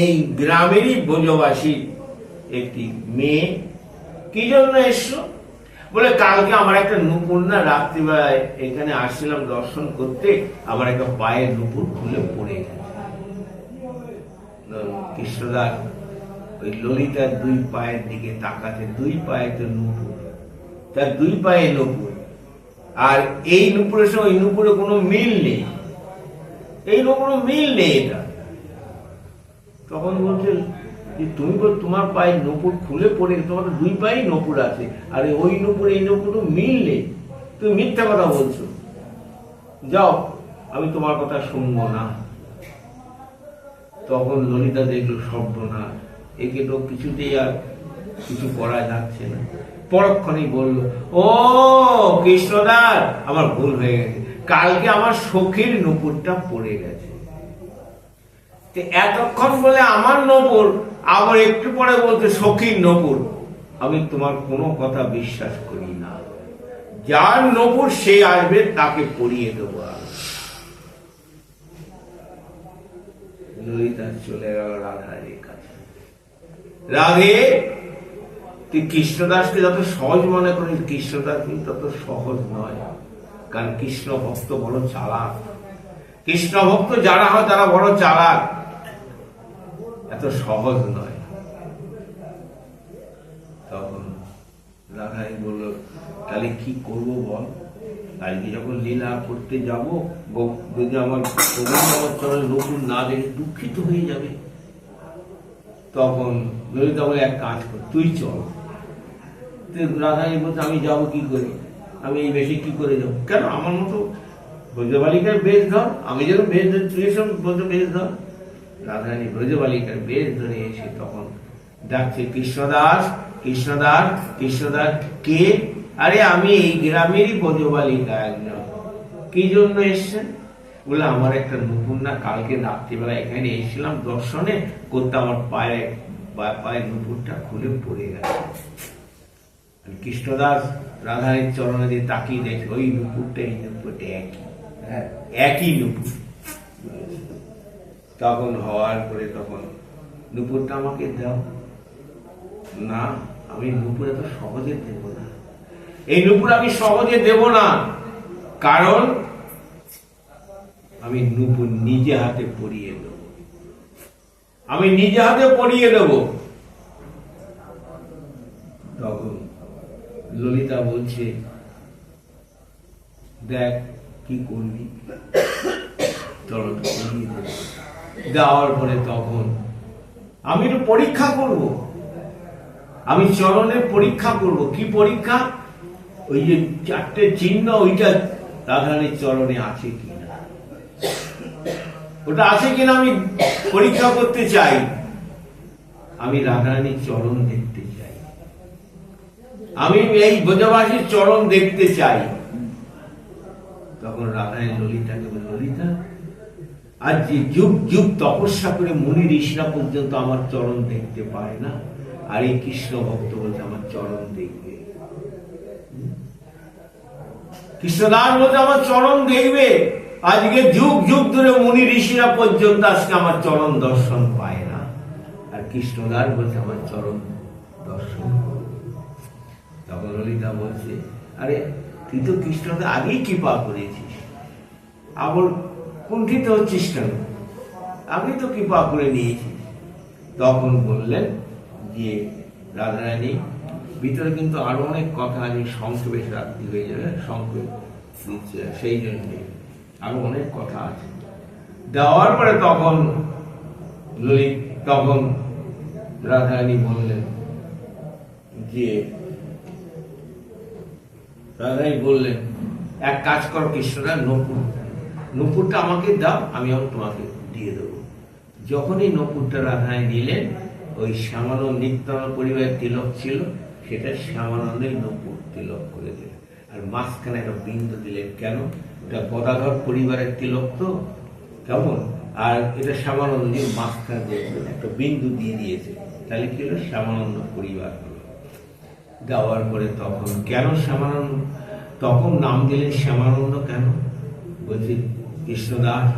এই গ্রামেরই ব্রজবাসী একটি মেয়ে। কি জন্য এসছো? বলে, কালকে আমার একটা নুপুর না রাত্রিবেলায় এখানে আসছিলাম দর্শন করতে, আমার একটা পায়ের নুপুর খুলে পড়ে গেছে। কৃষ্ণদাস ওই ললিতার দুই পায়ের দিকে তাকাতে, দুই পায়ে তো নুপুর, তার দুই পায়ে নুপুর, আর এই নুপুরের সঙ্গে ওই নুপুরে কোনো মিল নেই, এই কোনো মিল নেই এটা। তখন বলছে যে তুমি তোমার পায়ে নুপুর খুলে পড়ে, তোমার দুই পায়ে নুপুর আছে, আর ওই নুপুর এই নুপুর মিল নেই, তুমি মিথ্যা কথা বলছো, যাও, আমি তোমার কথা শুনবো না। তখন ললিতা দেখলো সর্বনাশ, একে তো কিছুতেই আর কিছু করা যাচ্ছে না। পরক্ষণেই বলল, ও কৃষ্ণদাস, আমার ভুল হয়ে গেছে, কালকে আমার সখীর নুপুরটা পড়ে গেছে। এতক্ষণ বলে আমার নপুর, আবার একটু পরে বলতে সখীর নপুর। আমি তোমার কোনো কথা বিশ্বাস করি না, যার নপুর সে আসবে, তাকে পড়িয়ে দেবো। ললিতা চলে গেল রাধার কাছে। রাধে, তুই কৃষ্ণদাসকে যত সহজ মনে করিস, কৃষ্ণদাস কিন্তু তত সহজ নয়, কারণ কৃষ্ণ ভক্ত বড় চালাক। কৃষ্ণ ভক্ত যারা হয় তারা বড় চালাক, এত সহজ নয়। তখন রাধাই বলল, তাহলে কি করবো বল? আজকে যখন লীলা করতে যাবো, যদি আমার চরণে নতুন না দেখে দুঃখিত হয়ে যাবে। তখন ললিতা বলে, এক কাজ কর, তুই চল। রাধাই বলছে, আমি যাবো কি করে? আমি এই বেশি কি করে যাবো? কেন, আমার মতো ব্রজবালিকার বেশ ধর, আমি যেন বেশ ধর, তুই সব ব্রজ বেশ ধর। রাধারানী ব্রজবালিকার বেশ ধরে এসে তখন ডাকছে, কৃষ্ণদাস, কৃষ্ণদাস, কৃষ্ণদাস কে? আরে আমি এই গ্রামেরই ব্রজবালিকা একজন। কি জন্য এসছেন? বলে, আমার একটা নুপুর না কালকে রাত্রিবেলা এখানে এসেছিলাম দর্শনে করতে, আমার পায়ের নুপুরটা খুলে পড়ে গেছে। কৃষ্ণদাস রাধারানীর চরণে দিয়ে তাকিয়ে দেখে, ওই নুপুরটা এই নুপুরটা একই, একই নুপুর। তখন হওয়ার পরে তখন, নুপুরটা আমাকে দাও। না, আমি নুপুর এত সহজে দেব না, এই নুপুর আমি সহজে দেব না, কারণ আমি নুপুর নিজে হাতে পরিয়ে দেব, আমি নিজে হাতে পরিয়ে দেব। তখন ললিতা বলছে, দেখ কি করবি, চলো পরিয়ে দেব। দেওয়ার পরে তখন আমি একটু পরীক্ষা করব, আমি চরণের পরীক্ষা করব। কি পরীক্ষা? ওই যে চারটে চিহ্ন, ওইটা রাধারানীর চরণে আছে কিনা, ওটা আছে কিনা আমি পরীক্ষা করতে চাই। আমি রাধারানীর চরণ দেখতে চাই, আমি এই ব্রজবাসীর চরণ দেখতে চাই। তখন রাধারানী ললিতাকে বলে, ললিতা, আজ যে যুগ যুগ তপস্যা করে মুনি ঋষিরা পর্যন্ত আমার চরণ দেখতে পায় না, আর এই কৃষ্ণ ভক্ত বলছে আমার চরণ দেখবে, কৃষ্ণদাস বলছে আমার চরণ দেখবে। আজকে যুগ যুগ ধরে মুনি ঋষিরা পর্যন্ত আজকে আমার চরণ দর্শন পায় না, আর কৃষ্ণদাস বলছে আমার চরণ দর্শন করবে। তখন ললিতা বলছে, আরে তুই তো কৃষ্ণদাস আগেই কৃপা করেছিস, আবার কুণ্ঠিত হচ্ছিস কেন? আমি তো কৃপা করে নিয়েছি। তখন বললেন যে, রাধারানী, ভিতরে কিন্তু আরো অনেক কথা আছে, সংক্ষেপে রাত্রি হয়ে যাবে, সংক্ষেপ দিচ্ছে, সেই জন্য আরো অনেক কথা আছে, দেওয়ার পরে তখন রাধারানী বললেন যে এক কাজ করো কৃষ্ণদা, নূপুরটা আমাকে দাও, আমি তোমাকে দিয়ে দেবো। যখনই নূপুরটা রাধারানী দিলেন, ওই শ্যামানন্দ নিত্যানন্দ পরিবারের তিলক ছিল, সেটা শ্যামানন্দের নূপুর তিলক করে দিলেন। আর মাঝখানে একটা বিন্দু দিলেন, কেন? এটা গদাধর পরিবারের তিলক তো, কেমন? আর এটা শ্যামানন্দ মাঝখানে দেখবেন একটা বিন্দু দিয়ে দিয়েছে, তাহলে কি হলো? শ্যামানন্দ পরিবার হলো। দেওয়ার পরে তখন কেন শ্যামানন্দ তখন নাম দিলেন শ্যামানন্দ কেন? বলছি কৃষ্ণদাস,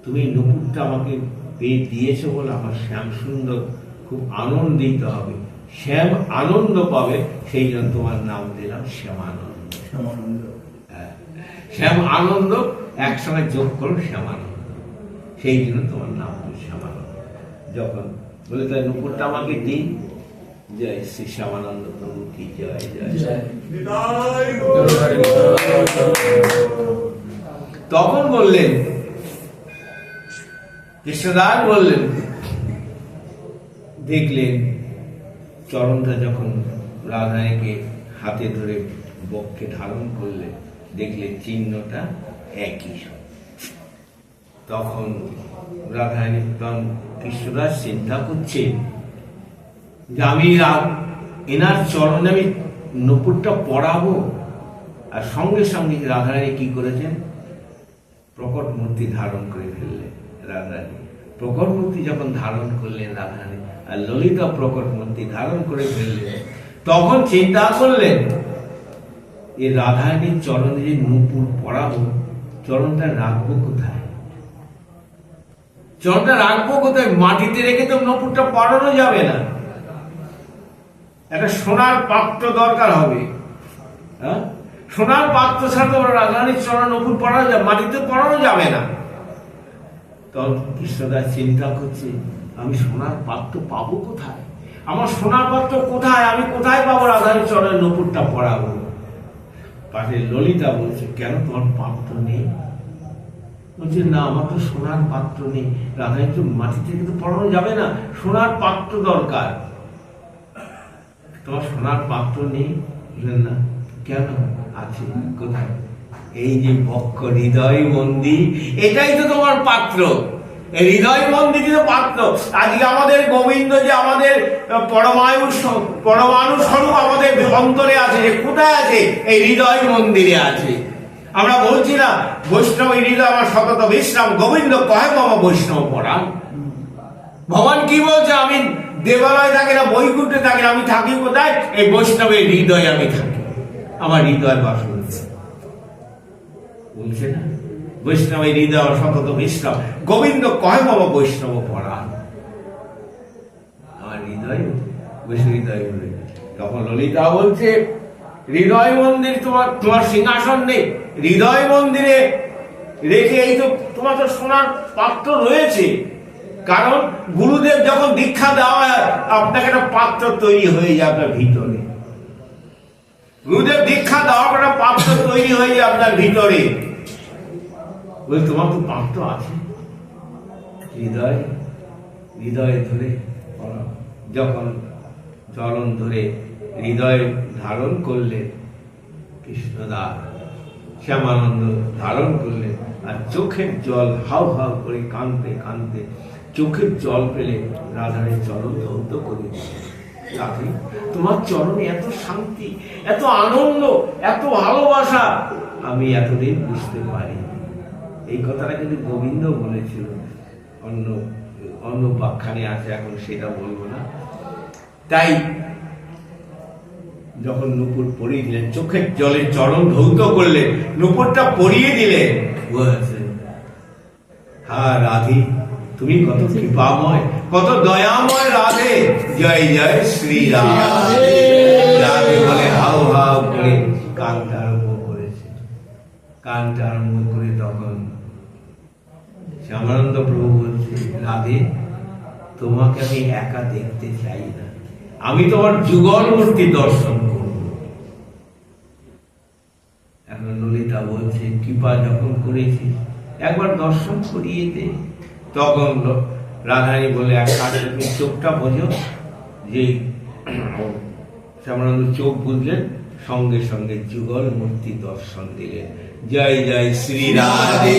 তুমি নূপুরটা আমাকে পেয়ে দিয়েছো বলে আমার শ্যাম সুন্দর খুব আনন্দিত হবে, শ্যাম আনন্দ পাবে, সেই জন্য তোমার নাম দিলাম শ্যামানন্দ। শ্যাম আনন্দ একসঙ্গে যোগ করো শ্যামানন্দ, সেই জন্য তোমার নাম শ্যামানন্দ। যখন বলে তাই নূপুরটা আমাকে দিই, জয় শ্রী শ্যামানন্দ প্রভু কি জয় জয়। তখন বললেন কৃষ্ণদাস, বললেন দেখলেন চরণটা যখন রাধারানীকে হাতে ধরে বক্ষে ধারণ করলে, দেখলেন চিহ্নটা একই। তখন রাধারানী কৃষ্ণদাস চিন্তা করছে যে আমি এনার চরণে আমি নূপুরটা পরাবো। আর সঙ্গে সঙ্গে রাধারানী কি করেছেন? প্রকট মূর্তি ধারণ করে ফেললেন রাধারানী। প্রকট মূর্তি যখন ধারণ করলেন রাধারানী, আর ললিতা প্রকট মূর্তি ধারণ করে ফেললেন, তখন চিন্তা করলেন এই রাধারানীর চরণে যে নূপুর পরাবো, চরণটা রাখবো কোথায়? চরণটা রাখবো কোথায়? মাটিতে রেখে তো নূপুরটা পরানো যাবে না, একটা সোনার পাত্র দরকার হবে। হ্যাঁ, সোনার পাত্র ছাড়া রাধারানীর চরণ নূপুর পরানো যাবে, মাটিতে পরানো যাবে না। তখন কৃষ্ণদাস চিন্তা করছে, আমি সোনার পাত্র পাবো কোথায়? আমার সোনার পাত্র কোথায়? আমি কোথায় পাবো রাধারানীর চরণের নূপুরটা পরাবো? পাশে ললিতা বলছে, কেন তোমার পাত্র নেই? বলছে, না, আমার তো সোনার পাত্র নেই। রাধারানীর তো মাটি থেকে তো পরানো যাবে না, সোনার পাত্র দরকার। তোমার সোনার পাত্র নেই? না, কেন? আছে। কোথায়? এই যে বক্ষ হৃদয় মন্দির, এটাই তো তোমার পাত্র। এই হৃদয় মন্দির তো পাত্র। আজকে আমাদের গোবিন্দ যে আমাদের পরমাণু স্বরূপ আমাদের অন্তরে আছে, যে কোথায় আছে? এই হৃদয় মন্দিরে আছে। আমরা বলছি না, বৈষ্ণব হৃদয় আমার সতত বিশ্রাম, গোবিন্দ কহে বাবা বৈষ্ণব পরাণ। ভগবান কি বলছে? আমি দেবালয় থাকি না, বৈকুণ্ঠে থাকি না, আমি থাকি কোথায়? এই বৈষ্ণবের হৃদয়ে আমি থাকি, আমার হৃদয় বাস করছে। বলছে না, বৈষ্ণবের হৃদয় সতত বিশ্রাম, গোবিন্দ কহে বাবা বৈষ্ণব পরাণ। আমার হৃদয় বৈষ্ণব হৃদয়। তখন ললিতা বলছে, হৃদয় মন্দির তোমার সিংহাসন নেই, হৃদয় মন্দিরে রেখে এই তো তোমার তো সোনার পাত্র রয়েছে। কারণ গুরুদেব যখন দীক্ষা দেওয়া হয়, আপনাকে একটা পাত্র তৈরি হয়ে যায় আপনার ভিতরে। গুরুদেব দীক্ষা দেওয়ার পর একটা পাত্র তৈরি হয়ে যায় আপনার ভিতরে। বলে, তোমার তো পাত্র আছে। হৃদয় ধরে যখন চরণ ধরে হৃদয় ধারণ করলেন কৃষ্ণদাস, শ্যামানন্দ ধারণ করলেন, আর চোখের জল হাউ হাউ করে কাঁদতে কাঁদতে চোখের জল পেলে রাধারের চরণ ধৌত করে রাধে, তোমার চরণে এত শান্তি, এত আনন্দ, এত ভালোবাসা আমি এতদিন বুঝতে পারি। এই কথাটা কিন্তু গোবিন্দ বলেছিল, অন্য বাখ্যানে আছে, এখন সেটা বলবো না। তাই যখন নূপুর পরিয়ে দিলেন, চোখের জলে চরণ ধৌত করলেন, নূপুরটা পরিয়ে দিলেন, হ্যাঁ রাধে তুমি কত কৃপাময়, কত দয়াময় রাধে, জয় জয় শ্রী রাধে। রাধে বলে হাউ হাউ করে কাঁদতে আরম্ভ করেছে। কাঁদতে আরম্ভ করে তখন শ্যামানন্দ প্রভু বলছে, রাধে তোমাকে আমি একা দেখতে চাই না, আমি তোমার যুগল মূর্তি দর্শন করব। এখন ললিতা বলছে, কৃপা যখন করেছি একবার দর্শন করিয়ে দে। তখন রাধারানী বলে, এক কাজ, তুমি চোখটা বোঝো। যে শ্যামানন্দ চোখ বুঝলেন, সঙ্গে সঙ্গে যুগল মূর্তি দর্শন দিলেন। জয় জয় শ্রী রাধে।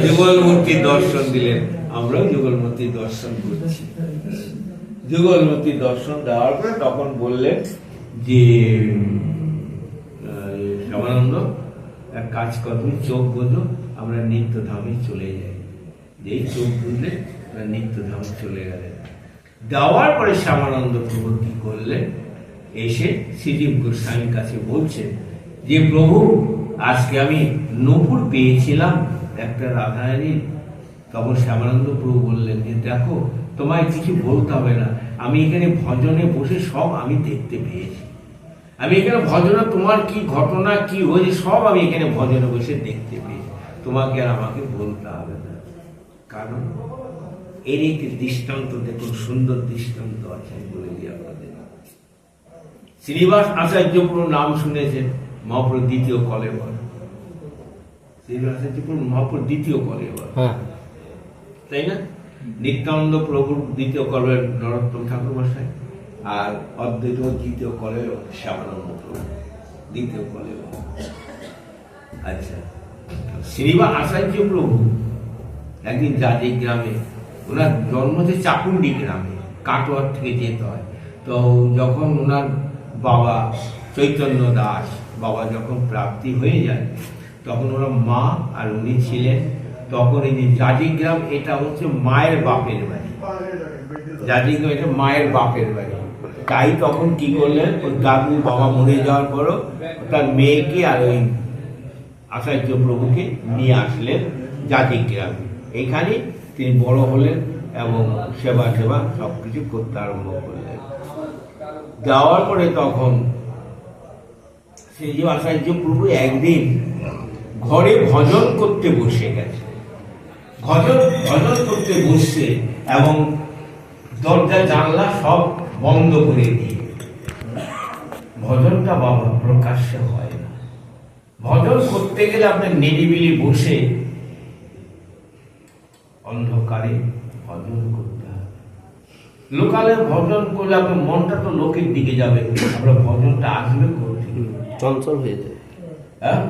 যুগল মূর্তি দর্শন দিলেন। আমরাও যুগল মূর্তি দর্শন করছি। যুগল মূর্তি দর্শন দেওয়ার পরে তখন বললেন যে, শ্যামানন্দ এক কাজ কর, তুমি চোখ বোঝো, আমরা নিত্যধামে চলে যাই। যেই চোখ বুঝলে নিত্যধামে চলে গেলেন। দেওয়ার পরে শ্যামানন্দ প্রভু কি করলেন, এসে শ্রীজীব গোস্বামীর কাছে বলছেন যে, প্রভু আজকে আমি নূপুর পেয়েছিলাম একটা রাধারানীর। তখন শ্যামানন্দ প্রভু বললেন যে, দেখো তোমায় কিছু বলতে হবে না, আমি এখানে ভজনে বসে সব আমি দেখতে পেয়েছি। আমি এখানে ভজনে তোমার কি ঘটনা কি হয়েছে সব আমি এখানে ভজনে বসে দেখতে পেয়েছি, তোমাকে আর আমাকে বলতে হবে না। কারণ এর একটি দৃষ্টান্ত দেখুন, সুন্দর দৃষ্টান্ত আছে বলে দিই আপনাদের। শ্রীনিবাস আচার্য পুরো নাম শুনেছেন, মহাপুর দ্বিতীয় কলেবর। শ্রীনিবাস আচার্য পুরো মহাপুর দ্বিতীয় কলেবর, তাই না? নিত্যানন্দ প্রভুর দ্বিতীয় কলেবর নরোত্তম ঠাকুর মশাই, আর অদ্বৈত দ্বিতীয় কলেবর শ্যামানন্দ প্রভু দ্বিতীয় কলেবর। আচ্ছা, শ্রীনিবাস আচার্য প্রভু একদিন জাজি গ্রামে, ওনার জন্ম হচ্ছে চাকুন্ডি গ্রামে, কাটোয়ার থেকে যেতে হয়। তো যখন ওনার বাবা চৈতন্য দাস বাবা যখন প্রাপ্তি হয়ে যায়, তখন ওরা মা আর উনি ছিলেন। তখন এই যে জাজিগ্রাম, এটা হচ্ছে মায়ের বাপের বাড়ি। জাজিগ্রাম এটা মায়ের বাপের বাড়ি। তাই তখন কি করলেন, ওর দাদু বাবা মরে যাওয়ার পরও তার মেয়েকে আর ওই আচার্য প্রভুকে নিয়ে আসলেন জাজিগ্রামে। এখানে তিনি বড় হলেন এবং সেবা সবকিছু করতে আরম্ভ করলেন। যাওয়ার পরে তখন শ্রীজীব আচার্য প্রভু একদিন ঘরে ভজন করতে বসে গেছে। ভজন করতে বসছে এবং দরজা জানলা সব বন্ধ করে দিয়ে। ভজনটা বাবা প্রকাশ্যে হয় না। ভজন করতে গেলে আপনার নিরিবিলি বসে অন্ধকারে ভজন করতে হবে। লোকালে ভজন করলে আপনার মনটা তো লোকের দিকে যাবে, আমরা ভজনটা আসবে করছি, চঞ্চল হয়ে যায়। হ্যাঁ,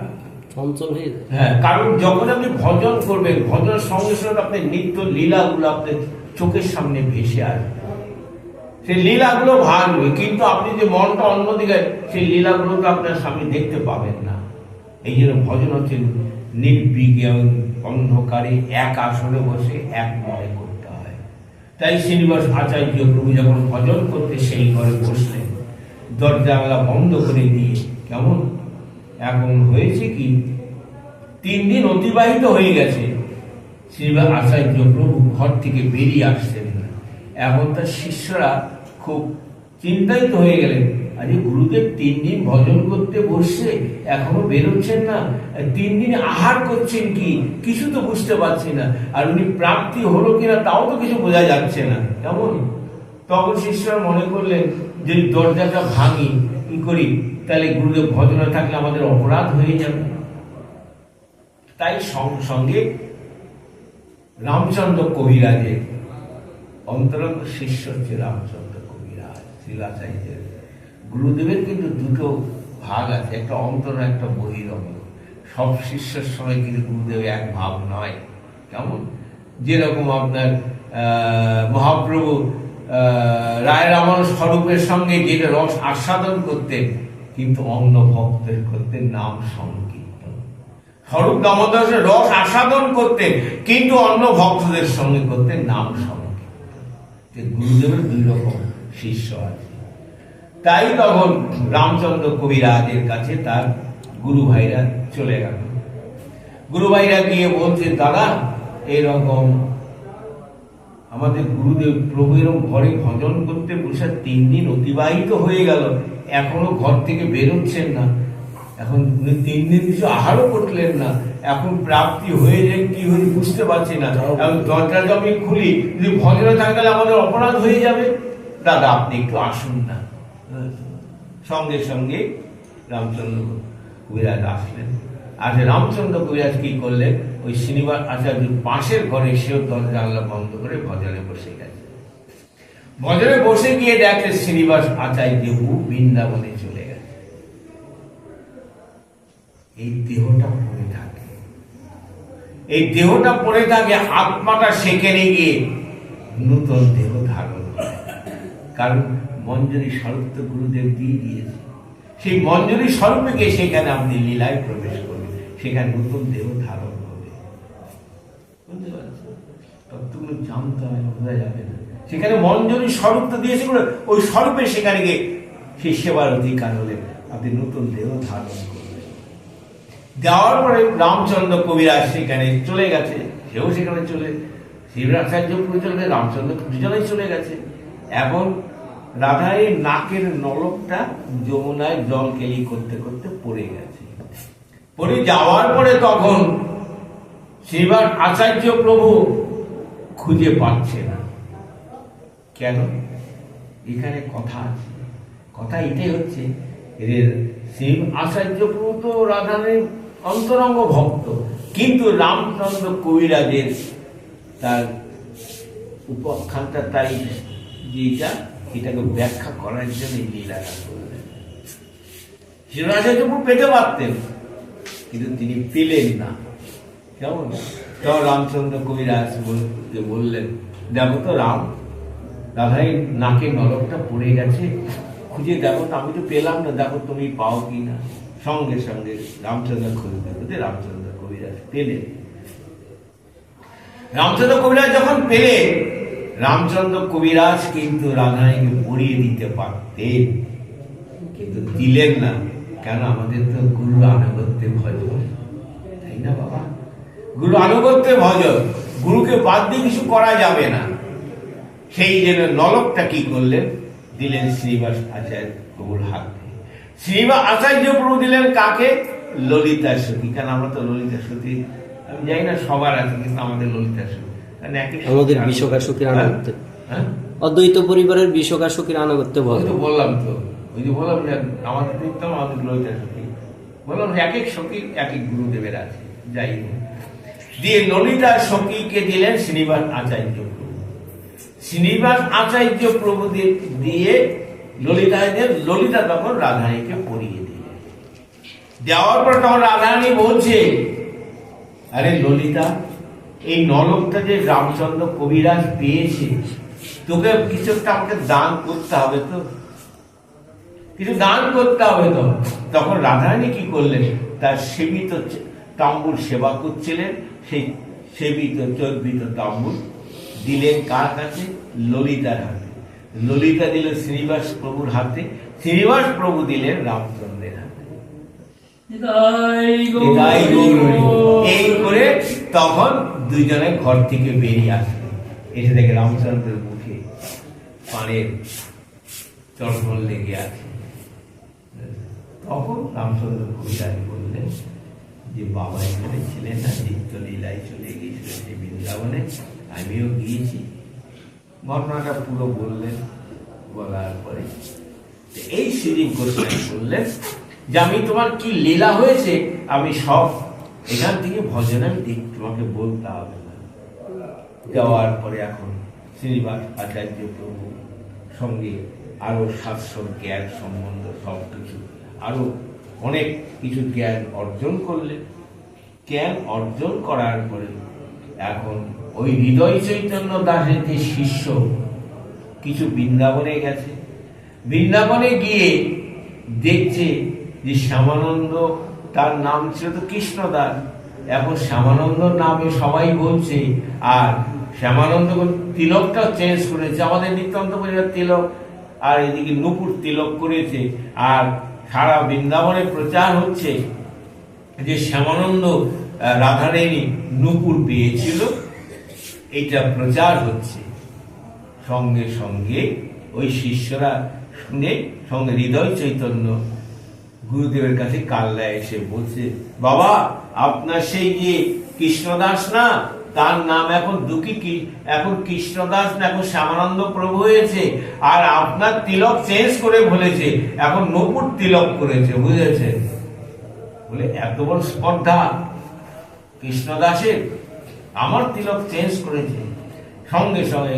চঞ্চল হয়ে যায়। হ্যাঁ, কারণ যখন আপনি ভজন করবেন, ভজনের সঙ্গে সঙ্গে আপনার নিত্য লীলাগুলো আপনার চোখের সামনে ভেসে আসবে, সেই লীলাগুলো ভাঙবে। কিন্তু আপনি যে মনটা অন্যদিকে, সেই লীলাগুলো তো আপনার সামনে দেখতে পাবেন না। এই জন্য ভজন হচ্ছে নির্বিঘ্নে অন্ধকারে এক আসনে বসে এক মনে করতে হয়। তাই শ্রীনিবাস আচার্য প্রভু যখন ভজন করতে সেই ঘরে বসলেন, দরজাগুলা বন্ধ করে দিয়ে, কেমন এখন হয়েছে কি 3 দিন অতিবাহিত হয়ে গেছে, শ্রীনিবাস আচার্য প্রভু ঘর থেকে বেরিয়ে আসছেন না। এখন তার শিষ্যরা খুব চিন্তায়িত হয়ে গেলেন, আরে গুরুদেব 3 দিন ভজন করতে বসছে, এখনো বেরোচ্ছেন না, 3 দিন আহার করছেন কি, কিছু তো বুঝতে পারছি না, আর উনি প্রাপ্তি হলো কিনা তাও তো কিছু বোঝা যাচ্ছে না, কেমন? তখন শিষ্যরা মনে করলেন যদি দরজাটা ভাঙি কি করি, তাহলে গুরুদেব ভজনে থাকলে আমাদের অপরাধ হয়ে যাবে। তাই সঙ্গে রামচন্দ্র কবিরাজের অন্তরঙ্গ শিষ্য হচ্ছে রামচন্দ্র কবিরাজ শ্রীলাচার্যের। গুরুদেবের কিন্তু দুটো ভাগ আছে, একটা অন্তর একটা বহিরঙ্গ। সব শিষ্যের সঙ্গে কিন্তু গুরুদেব এক ভাব নয়, কেমন? যেরকম আপনার মহাপ্রভু রায় রামানুজ স্বরূপের সঙ্গে যেটা রস আস্বাদন করতেন, কিন্তু অন্য ভক্তের করতেন নাম সংকীর্তন। স্বরূপ দামোদরের রস আস্বাদন করতেন, কিন্তু অন্য ভক্তদের সঙ্গে করতেন নাম সংকীর্তন। গুরুদেবের 2 রকম শিষ্য আছে। তাই তখন রামচন্দ্র কবিরাজের কাছে তার গুরু ভাইরা চলে গেল। গুরু ভাইরা গিয়ে বলছে, দাদা এরকম আমাদের গুরুদেব প্রভু এরকম ঘরে ভজন করতে বসে 3 দিন অতিবাহিত হয়ে গেল, এখনো ঘর থেকে বেরোচ্ছেন না, এখন 3 দিন কিছু আহারও করলেন না, এখন প্রাপ্তি হয়ে যায় কি হয়ে বুঝতে পারছি না, এখন দরজাটা আমি খুলি, যদি ভজনে থাকলে আমাদের অপরাধ হয়ে যাবে, দাদা আপনি একটু আসুন না। সঙ্গে সঙ্গে রামচন্দ্র কবিরাজ আসলেন, আর রামচন্দ্র কবিরাজ কি করলেন, ওই শ্রীনিবাস আচার্যের পাশের ঘরে সেও দরজা জানলা বন্ধ করে ভজনে বসে গেছে। ভজনে বসে গিয়ে দেখে শ্রীনিবাস আচার্য বৃন্দাবনে চলে গেছে। এই দেহটা পড়ে থাকে, এই দেহটা পড়ে থাকে, আত্মাটা সেখানে গিয়ে নূতন দেহ ধারণ করে। কারণ মঞ্জুরি স্বরূপ তো গুরুদেব দিয়ে দিয়েছে, সেই মঞ্জুরি স্বরূপে গিয়ে সেখানে আপনি লীলায় প্রবেশ করবেন, সেখানে নতুন দেহ ধারণ হবে। বুঝতে পারছেন? ততটুকু জানতে হয়, বোঝা যাবে না। সেখানে মঞ্জুরি স্বরূপ তো দিয়েছে, ওই স্বরূপে সেখানে গিয়ে সেই সেবার অধিকার হলে আপনি নতুন দেহ ধারণ করবেন। দেওয়ার পরে রামচন্দ্র কবিরাজ সেখানে চলে গেছে, সেও সেখানে চলে, শিবরাচার্য চলে, রামচন্দ্র দুজনেই চলে গেছে। এখন রাধার নাকের নলকটা যমুনায় জল কেলি করতে করতে পড়ে গেছে। পড়ে যাওয়ার পরে তখন শ্রীবাস আচার্য প্রভু খুঁজে পাচ্ছে না। কেন? এখানে কথা আছে, কথা এটাই হচ্ছে, শিব আচার্য প্রভু তো রাধারানীর অন্তরঙ্গ ভক্ত, কিন্তু রামচন্দ্র কবিরাজের তার উপাখ্যানটা তাই যেটা, এটাকে ব্যাখ্যা করার জন্য এই লীলাটা করলেন। শিবরাচার্য প্রভু পেতে পারতেন, কিন্তু তিনি পেলেন না। কেমন? তখন রামচন্দ্র কবিরাজ বললেন, দেখো তো রাম, রাধাই নাকে নলকটা পড়ে গেছে, খুঁজে দেখো তো, আমি তো পেলাম না, দেখো তুমি পাও কি না। সঙ্গে সঙ্গে রামচন্দ্র খুঁজতে রামচন্দ্র কবিরাজ পেলেন। রামচন্দ্র কবিরাজ যখন পেলেন, রামচন্দ্র কবিরাজ কিন্তু রাধারানীকে পড়িয়ে দিতে পারতেন, কিন্তু দিলেন না। কেন? আমাদের তো গুরু আনুগত্যে ভজন, তাই না বাবা? গুরু আনুগত্যে ভজন, গুরুকে বাদ দিয়ে কিছু করা যাবে না। সেই জন্য নলকটা কি করলেন, দিলেন শ্রীনিবাস আচার্য প্রভুর হাতে। শ্রীনিবাস আচার্য প্রভু দিলেন কাকে? ললিতা সখী। কেন? আমরা তো ললিতা সখী, আমি জানি না সবার আছে, কিন্তু আমাদের ললিতা সখী, আমাদের বিশ্বকা সখীর আনুগত্যে, অদ্বৈত পরিবারের বিশ্বকা সখীর আনুগত্যে বললাম তো, ওই যে বললাম যে আমাদের দেখতাম আমাদের ললিতা সখী, বললাম এক এক সখী এক এক গুরুদেবের আছে। যাই হোক, দিয়ে ললিতা সখীকে দিলেন শ্রীনিবাস আচার্য প্রভু। শ্রীনিবাস আচার্য প্রভু দিয়ে ললিতা তখন রাধারানীকে পড়িয়ে দিলেন। দেওয়ার পর তখন রাধারানী বলছে, আরে ললিতা, এই নলকটা যে রামচন্দ্র কবিরাজ পেয়েছে, তোকে কিছু একটা আমাকে দান করতে হবে, তো কিছু দান করতে হবে তো। তখন রাধারানী কি করলেন, তার সেবিত তাম্বুর সেবা করছিলেন, সেই সেবিত চর্বিত তাম্বুর দিলেন কার কাছে? ললিতার হাতে। ললিতা দিল শ্রীনিবাস প্রভুর হাতে, শ্রীনিবাস প্রভু দিলেন রামচন্দ্রের হাতে। এই করে তখন দুইজনে ঘর থেকে বেরিয়ে আসলো। এসে দেখে রামচন্দ্রের মুখে পানের চর্বণ লেগে আছে। তখন রামচন্দ্র কবিরাজ বললেন যে, বাবা এখানে ছিলেন না, নিত্য লীলায় চলে গিয়েছিলেন যে বৃন্দাবনে, আমিও গিয়েছি। ঘটনাটা পুরো বললেন। বলার পরে এই শ্রী গোস্বামী বললেন যে, আমি তোমার কি লীলা হয়েছে আমি সব এখান থেকে ভজনে আমি তোমাকে বলতে হবে না। যাওয়ার পরে এখন শ্রীনিবাস আচার্য প্রভু সঙ্গে আরো শাস্ত্র জ্ঞান সম্বন্ধ সবকিছু আরো অনেক কিছু জ্ঞান অর্জন করলেন। জ্ঞান অর্জন করার পরে এখন ওই হৃদয় চৈতন্য দাসের যে শিষ্য কিছু বৃন্দাবনে গেছে, বৃন্দাবনে গিয়ে দেখছে যে শ্যামানন্দ, তার নাম ছিল তো কৃষ্ণদাস, এখন শ্যামানন্দ নামে সবাই বলছে। আর শ্যামানন্দ তিলকটা চেঞ্জ করেছে, আমাদের নিত্যান্ত পরিবার তিলক, আর এদিকে নূপুর তিলক করেছে। আর সারা বৃন্দাবনে প্রচার হচ্ছে যে শ্যামানন্দ রাধারানী নূপুর পেয়েছিল, এইটা প্রচার হচ্ছে। সঙ্গে সঙ্গে ওই শিষ্যরা শুনে সঙ্গে হৃদয় চৈতন্য গুরুদেবের কাছে কাল্লা এসে বলছে, বাবা আপনার সেই যে কৃষ্ণদাস না, তার নাম এখন এখন কৃষ্ণদাস না, এখন শ্যামানন্দ প্রভু হয়েছে। আর আপনার তিলক চেঞ্জ করে বলেছে, এখন নূপুর তিলক করেছে। বুঝেছেন? বলে এত বড় স্পর্ধা কৃষ্ণদাসের, আমার তিলক চেঞ্জ করেছে। সঙ্গে সঙ্গে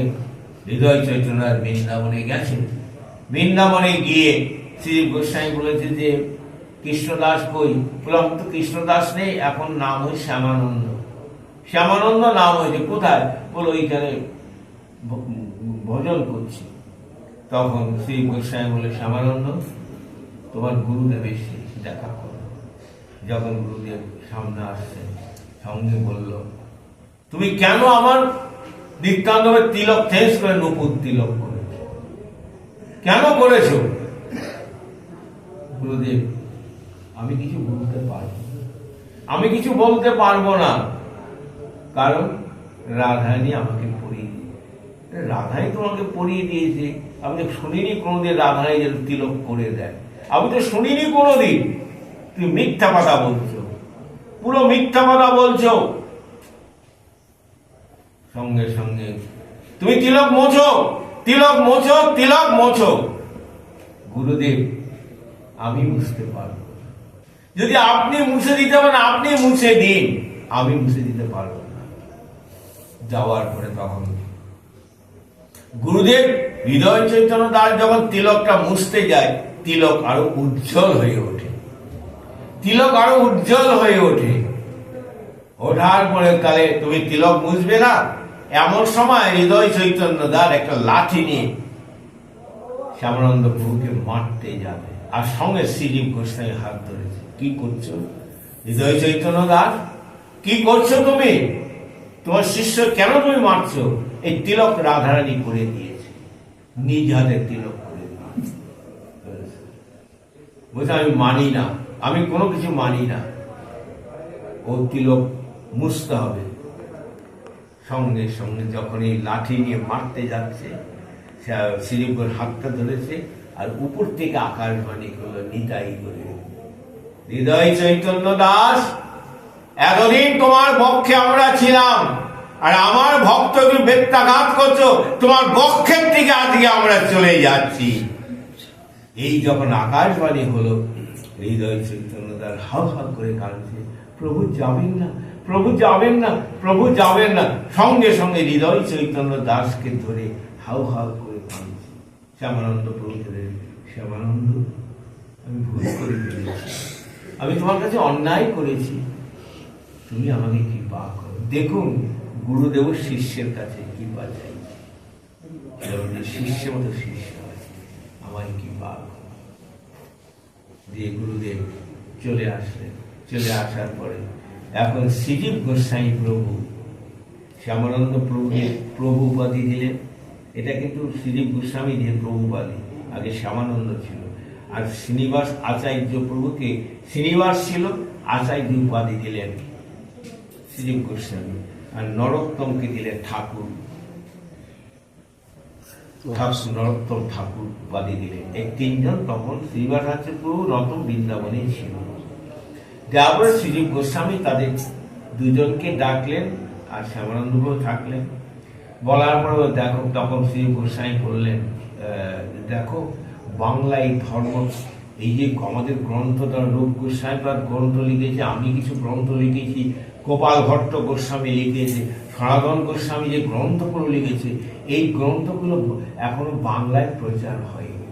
হৃদয় চৈতন্য বৃন্দাবনে গেছেন। বৃন্দাবনে গিয়ে শ্রী গোস্বামী বলেছে যে কৃষ্ণদাস কই? বললাম তো কৃষ্ণদাস নেই, এখন নাম হয় শ্যামানন্দ। শ্যামানন্দ নাম হয়েছে, কোথায়? বলো ওইখানে ভজন করছি। তখন শ্রী গোস্বামী বলে, শ্যামানন্দ তোমার গুরুদেব এসে দেখা করো। যখন গুরুদেব সামনে আসছেন, সঙ্গে বলল, তুমি কেন আমার নিত্যানন্দের তিলক চেঞ্জ করে নূপুর তিলক করেছ? কেন করেছ? গুরুদেব, আমি কিছু বলতে পারবো না, আমি কিছু বলতে পারবো না, কারণ রাধারানী আমাকে পড়িয়ে দিয়েছে। রাধাই তোমাকে পড়িয়ে দিয়েছে? আমি তো শুনিনি কোনোদিন রাধারানী যেন তিলক করে দেয়, আমি তো শুনিনি কোনোদিন। তুমি মিথ্যা কথা বলছো, পুরো মিথ্যা কথা বলছো। সঙ্গে সঙ্গে তুমি তিলক মোছো, তিলক মোছো, তিলক মোছো। গুরুদেব, আমি বুঝতে পারবো, যদি আপনি মুছে দিতে পারেন আপনি মুছে দিন, আমি মুছে দিতে পারবো না। যাওয়ার পরে তখন গুরুদেব হৃদয় চৈতন্য দাস যখন তিলকটা মুছতে যায়, তিলক আরো উজ্জ্বল হয়ে ওঠে, তিলক আরো উজ্জ্বল হয়ে ওঠে। ওঠার পরে কালে তুমি তিলক মুছবে না, এমন সময় হৃদয় চৈতন্য দাস একটা লাঠি নিয়ে শ্যামানন্দ প্রভুকে মারতে যাবে, আর সঙ্গে শ্রীজীব গোস্বামী হাত ধরেছে। কি করছো হৃদয় চৈতন্য দাস? কি করছো তুমি? তোমার শিষ্য কেন তুমি মারছো? এই তিলক রাধারানী করে দিয়েছে, নিজ হাতে তিলক করে দিয়েছে। বলছে আমি মানি না, আমি কোনো কিছু মানি না, ও তিলক মুছতে হবে। সঙ্গে সঙ্গে যখন এই লাঠি নিয়ে মারতে যাচ্ছে, শ্রীজীবের হাতটা ধরেছে, আর উপর থেকে আকাশবাণী করলো, নিতাই করে হৃদয় চৈতন্য দাস, এতদিন তোমার পক্ষে আমরা ছিলাম, আর আমার ভক্তকে বেত্যাঘাত করছো, তোমার বক্ষের থেকে আজকে আমরা চলে যাচ্ছি। এই যখন আকাশবাণী হলো, হৃদয় চৈতন্য দাস হাউ হাউ করে কাঁদছে, প্রভু যাবেন না, প্রভু যাবেন না, প্রভু যাবেন না। সঙ্গে সঙ্গে হৃদয় চৈতন্য দাসকে ধরে হাউ হাউ করে কাঁদছে। শ্যামানন্দ প্রভু ধরে, শ্যামানন্দ আমি ভুল করে ফেলেছি, আমি তোমার কাছে অন্যায় করেছি, তুমি আমাকে কৃপা করো। দেখুন গুরুদেব শিষ্যের কাছে কৃপা চাইছে, শিষ্যের মতো শিষ্য হয়, আমায় কৃপা করো। দিয়ে গুরুদেব চলে আসলেন। চলে আসার পরে এখন শ্রীজীব গোস্বামী প্রভু শ্যামানন্দ প্রভুকে প্রভু উপাধি দিলেন। এটা কিন্তু শ্রীজীব গোস্বামী দিয়ে প্রভু উপাধি, আগে শ্যামানন্দ ছিল। আর শ্রীনিবাস আচার্য প্রভুকে, শ্রীনিবাস ছিল, আচার্য উপাধি দিলেন শ্রীজীব গোস্বামী। আর নরোত্তমকে দিলেন ঠাকুর, নরোত্তম ঠাকুর উপাধি দিলেন। এই তিনজন তখন শ্রীনিবাস আচার্য প্রভু রতন বৃন্দাবনে ছিল। তারপরে শ্রীজীব গোস্বামী তাদের দুজনকে ডাকলেন, আর শ্যামানন্দ প্রভু থাকলেন। বলার পরে দেখো, তখন শ্রীজীব গোস্বামী বললেন, দেখো বাংলায় ধর্ম, এই যে আমাদের গ্রন্থ, রূপ গোস্বামী গ্রন্থ লিখেছে, আমি কিছু গ্রন্থ লিখেছি, গোপাল ভট্ট গোস্বামী লিখেছে, সনাতন গোস্বামী যে গ্রন্থগুলো লিখেছে, এই গ্রন্থগুলো এখনো বাংলায় প্রচার হয়নি,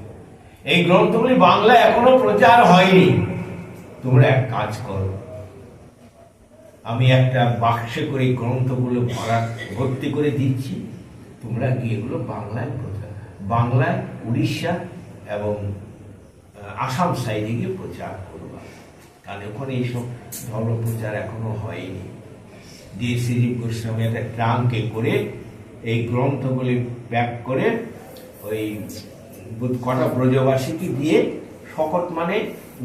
এই গ্রন্থগুলি বাংলায় এখনো প্রচার হয়নি। তোমরা এক কাজ করো, আমি একটা বাক্সে করে গ্রন্থগুলো ভর্তি করে দিচ্ছি, তোমরা গিয়ে এগুলো বাংলায় প্রচার, বাংলায়, উড়িষ্যা এবং আসাম সাইডে গিয়ে প্রচার করবা, কারণ ওখানে এইসব ধর্ম প্রচার এখনো হয়নি। দিয়ে শ্রীজীব গোস্বামী একটা ট্রাঙ্কে করে এই গ্রন্থগুলি প্যাক করে ওই কটা ব্রজবাসীকে দিয়ে, শকট মানে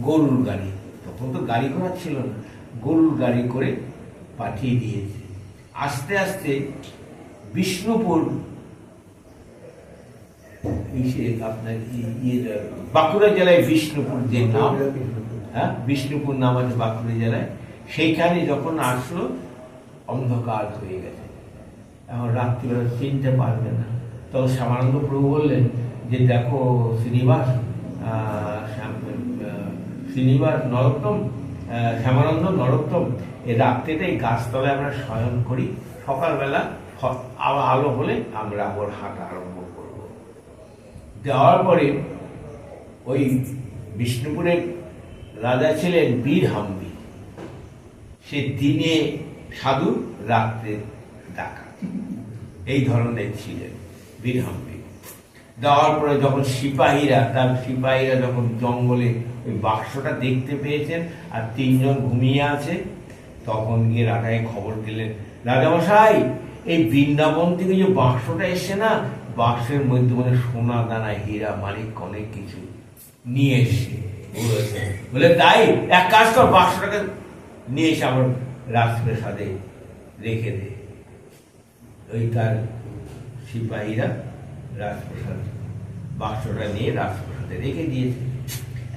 গরুর গাড়ি, তখন তো গাড়ি ঘোড়া ছিল না, গরুর গাড়ি করে পাঠিয়ে দিয়েছে। আস্তে আস্তে বিষ্ণুপুর, আপনার বাঁকুড়া জেলায় বিষ্ণুপুর যে নাম, হ্যাঁ বিষ্ণুপুর নাম আছে বাঁকুড়া জেলায়, সেইখানে যখন আসলো অন্ধকার হয়ে গেছে, এখন রাত্রিবেলা চিনতে পারবে না। তখন শ্যামানন্দ প্রভু বললেন যে দেখো শ্রীনিবাস, নরোত্তম, শ্যামানন্দ, নরোত্তম, এই রাত্রিতে এই গাছতলায় আমরা শয়ন করি, সকালবেলা আবার আলো হলে আমরা আবার হাঁটা আরম্ভ করব। দেওয়ার পরে ওই বিষ্ণুপুরের রাজা ছিলেন বীরহাম্বি, সে দিনে সাধু, রাত্রে ডাকাত, এই ধরনের ছিলেন বীরহাম্বি। দেওয়ার পরে যখন সিপাহীরা যখন জঙ্গলে ওই বাক্সটা দেখতে পেয়েছেন আর 3 জন ঘুমিয়ে আছে, তখন গিয়ে রাজাকে খবর দিলেন, রাজামশাই, এই বৃন্দাবন থেকে যে বাক্সটা এসছে না, বাক্সের মধ্যে মানে সোনা দানা, হীরা মানিক অনেক কিছু নিয়ে এসছে। বলে তাই, এক কাজ কর, বাক্সটাকে নিয়ে এসে আমার রাজপ্রাসাদে রেখে দে। ওই তার সিপাহীরা রাজপ্রাসাদ বাক্সটা নিয়ে রাজপ্রাসাদে রেখে দিয়েছে।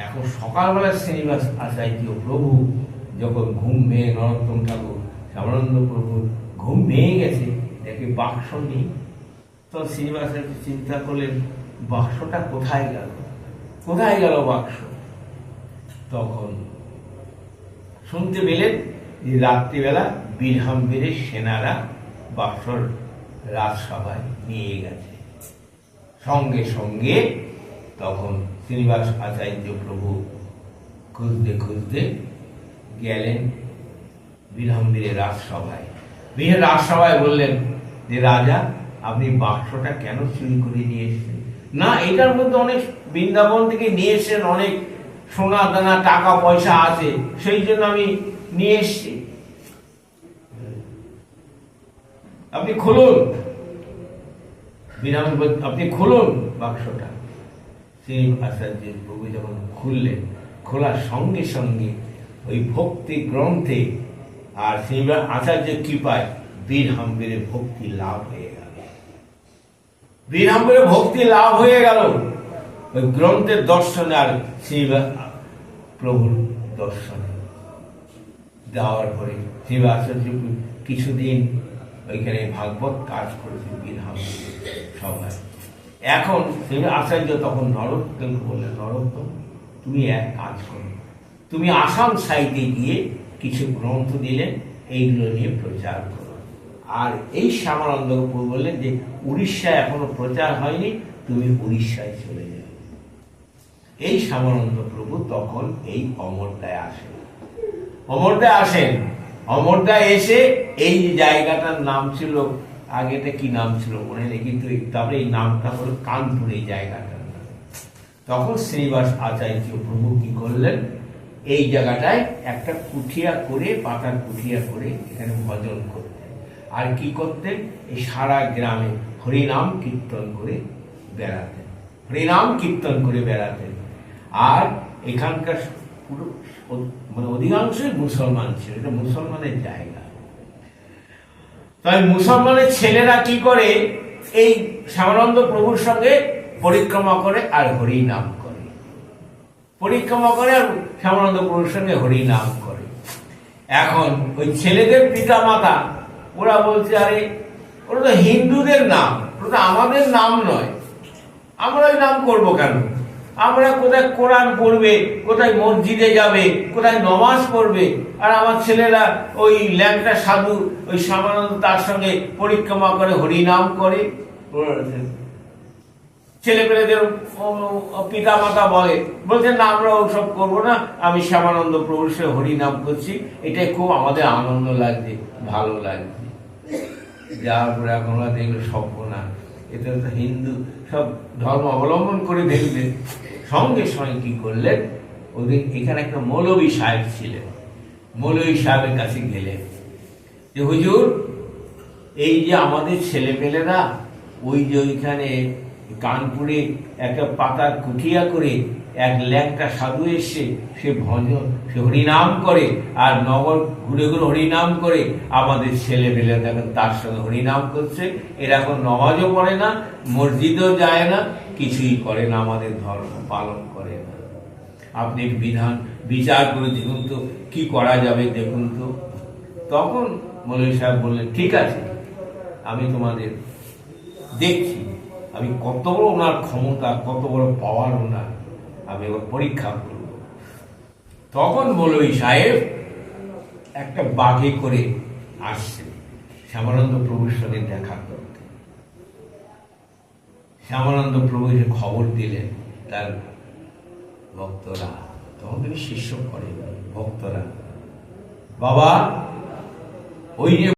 এখন সকালবেলা শ্রীনিবাস আচার্য প্রভু যখন ঘুম ভেঙে, নরোত্তম ঠাকুর, শ্যামানন্দ প্রভু ঘুম ভেঙে গেছে, দেখে বাক্স নেই। তো শ্রীনিবাস চিন্তা করলেন, বাক্সটা কোথায় গেল, কোথায় গেল বাক্স? তখন শুনতে পেলেন যে রাত্রিবেলা বীরহাম্বিরের সেনারা বাক্সর রাজসভায় নিয়ে গেছে। সঙ্গে সঙ্গে তখন শ্রীনিবাস আচার্য প্রভু খুঁজতে খুঁজতে গেলেন বীরহাম্বিরের রাজসভায়। রাজসভায় বললেন যে, রাজা, আপনি বাক্সটা কেন চুরি করে নিয়ে এসেছেন? না, এটার মধ্যে অনেক বৃন্দাবন থেকে নিয়ে এসেছেন, অনেক সোনা দানা টাকা পয়সা আছে, সেই জন্য আমি নিয়ে এসেছি। আপনি খুলুন, আপনি খুলুন বাক্সটা। শ্রী আচার্য প্রভু যখন খুললেন, খোলার সঙ্গে সঙ্গে ওই ভক্তি গ্রন্থে আর শ্রীনিবাস আচার্যের কৃপায় বীরহাম্বিরের ভক্তি লাভ হয়ে গেল। বীরহাম্বিরের ভক্তি লাভ হয়ে গেল ওই গ্রন্থের দর্শনে আর শ্রীনিবাস প্রভুর দর্শনে। দেওয়ার পরে শ্রীনিবাস আচার্য কিছুদিন ওইখানে ভাগবত কাজ করেছে বীরহাম্বিরের সভায়। এখন শ্রীনিবাস আচার্য তখন নরোত্তমকে বললেন, নরোত্তম, তুমি এক কাজ করো, তুমি আসাম সাইডে গিয়ে কিছু গ্রন্থ দিলেন, এইগুলো নিয়ে প্রচার করো। আর এই শ্যামানন্দ প্রভু বললেন যে, উড়িষ্যায় এখনো প্রচার হয়নি, তুমি উড়িষ্যায় চলে যাও। এই শ্যামানন্দ প্রভু তখন এই অমরদায় আসেন। অমরদায় এসে এই জায়গাটার নাম ছিল, আগেটা কি নাম ছিল মনে নেই, কিন্তু তারপরে এই নামটা হলো কানপুর, এই জায়গাটার নাম। তখন শ্রীনিবাস আচার্য প্রভু কি করলেন, এই জায়গাটায় একটা কুঠিয়া করে, পাতার কুঠিয়া করে এখানে ভজন করতেন। আর কি করতেন, এই সারা গ্রামে হরিনাম কীর্তন করে বেড়াতেন। আর এখানকার পুরো মানে অধিকাংশই মুসলমান ছিল, এটা মুসলমানের জায়গা। তাই মুসলমানের ছেলেরা কি করে, এই শ্যামানন্দ প্রভুর সঙ্গে পরিক্রমা করে আর হরিনাম করে, আর শ্যামানন্দ প্রভুর সঙ্গে হরিনাম করে। এখন ওই ছেলেদের পিতা মাতা ওরা বলছে, আরে ওরা তো হিন্দুদের নাম, ওটা তো আমাদের নাম নয়, আমরা ওই নাম করবো কেন? আমরা কোথায় কোরআন পড়বে, কোথায় মসজিদে যাবে, কোথায় নমাজ পড়বে, আর আমার ছেলেরা ওই ল্যাংটা সাধু ওই শ্যামানন্দ তার সঙ্গে পরিক্রমা করে হরিনাম করে। ছেলেপেলেদের পিতা মাতা বলছে না, আমরা ওসব করবো না, আমি শ্যামানন্দ প্রভুর সঙ্গে হরিনাম করছি, এটাই খুব আমাদের আনন্দ লাগছে, ভালো লাগছে। যাওয়ার পরে এখন দেখলো সভ্য না, এতে তো হিন্দু সব ধর্ম অবলম্বন করে দেখবে। সঙ্গে সঙ্গে কি করলেন, ওদের এখানে একটা মৌলভী সাহেব ছিলেন, মৌলভী সাহেবের কাছে গেলেন যে, হুজুর, এই যে আমাদের ছেলেপেলেরা ওই যে ওইখানে কানপুরে একটা পাতার কুঠিয়া করে এক ল্যাংটা সাধু এসে সে হরিনাম করে, আর নগর ঘুরে ঘুরে হরিনাম করে, আমাদের ছেলেপেলে দেখেন তার সঙ্গে হরিনাম করছে, এরা এখন নমাজও পড়ে না, মসজিদও যায় না, কিছুই করে না, আমাদের ধর্ম পালন করে না। আপনি বিচার করে দেখুন তো কি করা যাবে, দেখুন তো। তখন মৌলভী সাহেব বললেন, ঠিক আছে, আমি তোমাদের দেখছি, আমি কত বড় ওনার ক্ষমতা, কত বড় পাওয়ার ওনার, আমি এবার পরীক্ষা করব। তখন বলই সাহেব একটা বাঘে করে আসছে শ্যামানন্দ প্রভুর সঙ্গে দেখা করতে। শ্যামানন্দ প্রভু যে খবর দিলেন, তার ভক্তরা, তখন তিনি শিষ্য করেন, ভক্তরা, বাবা ওই যে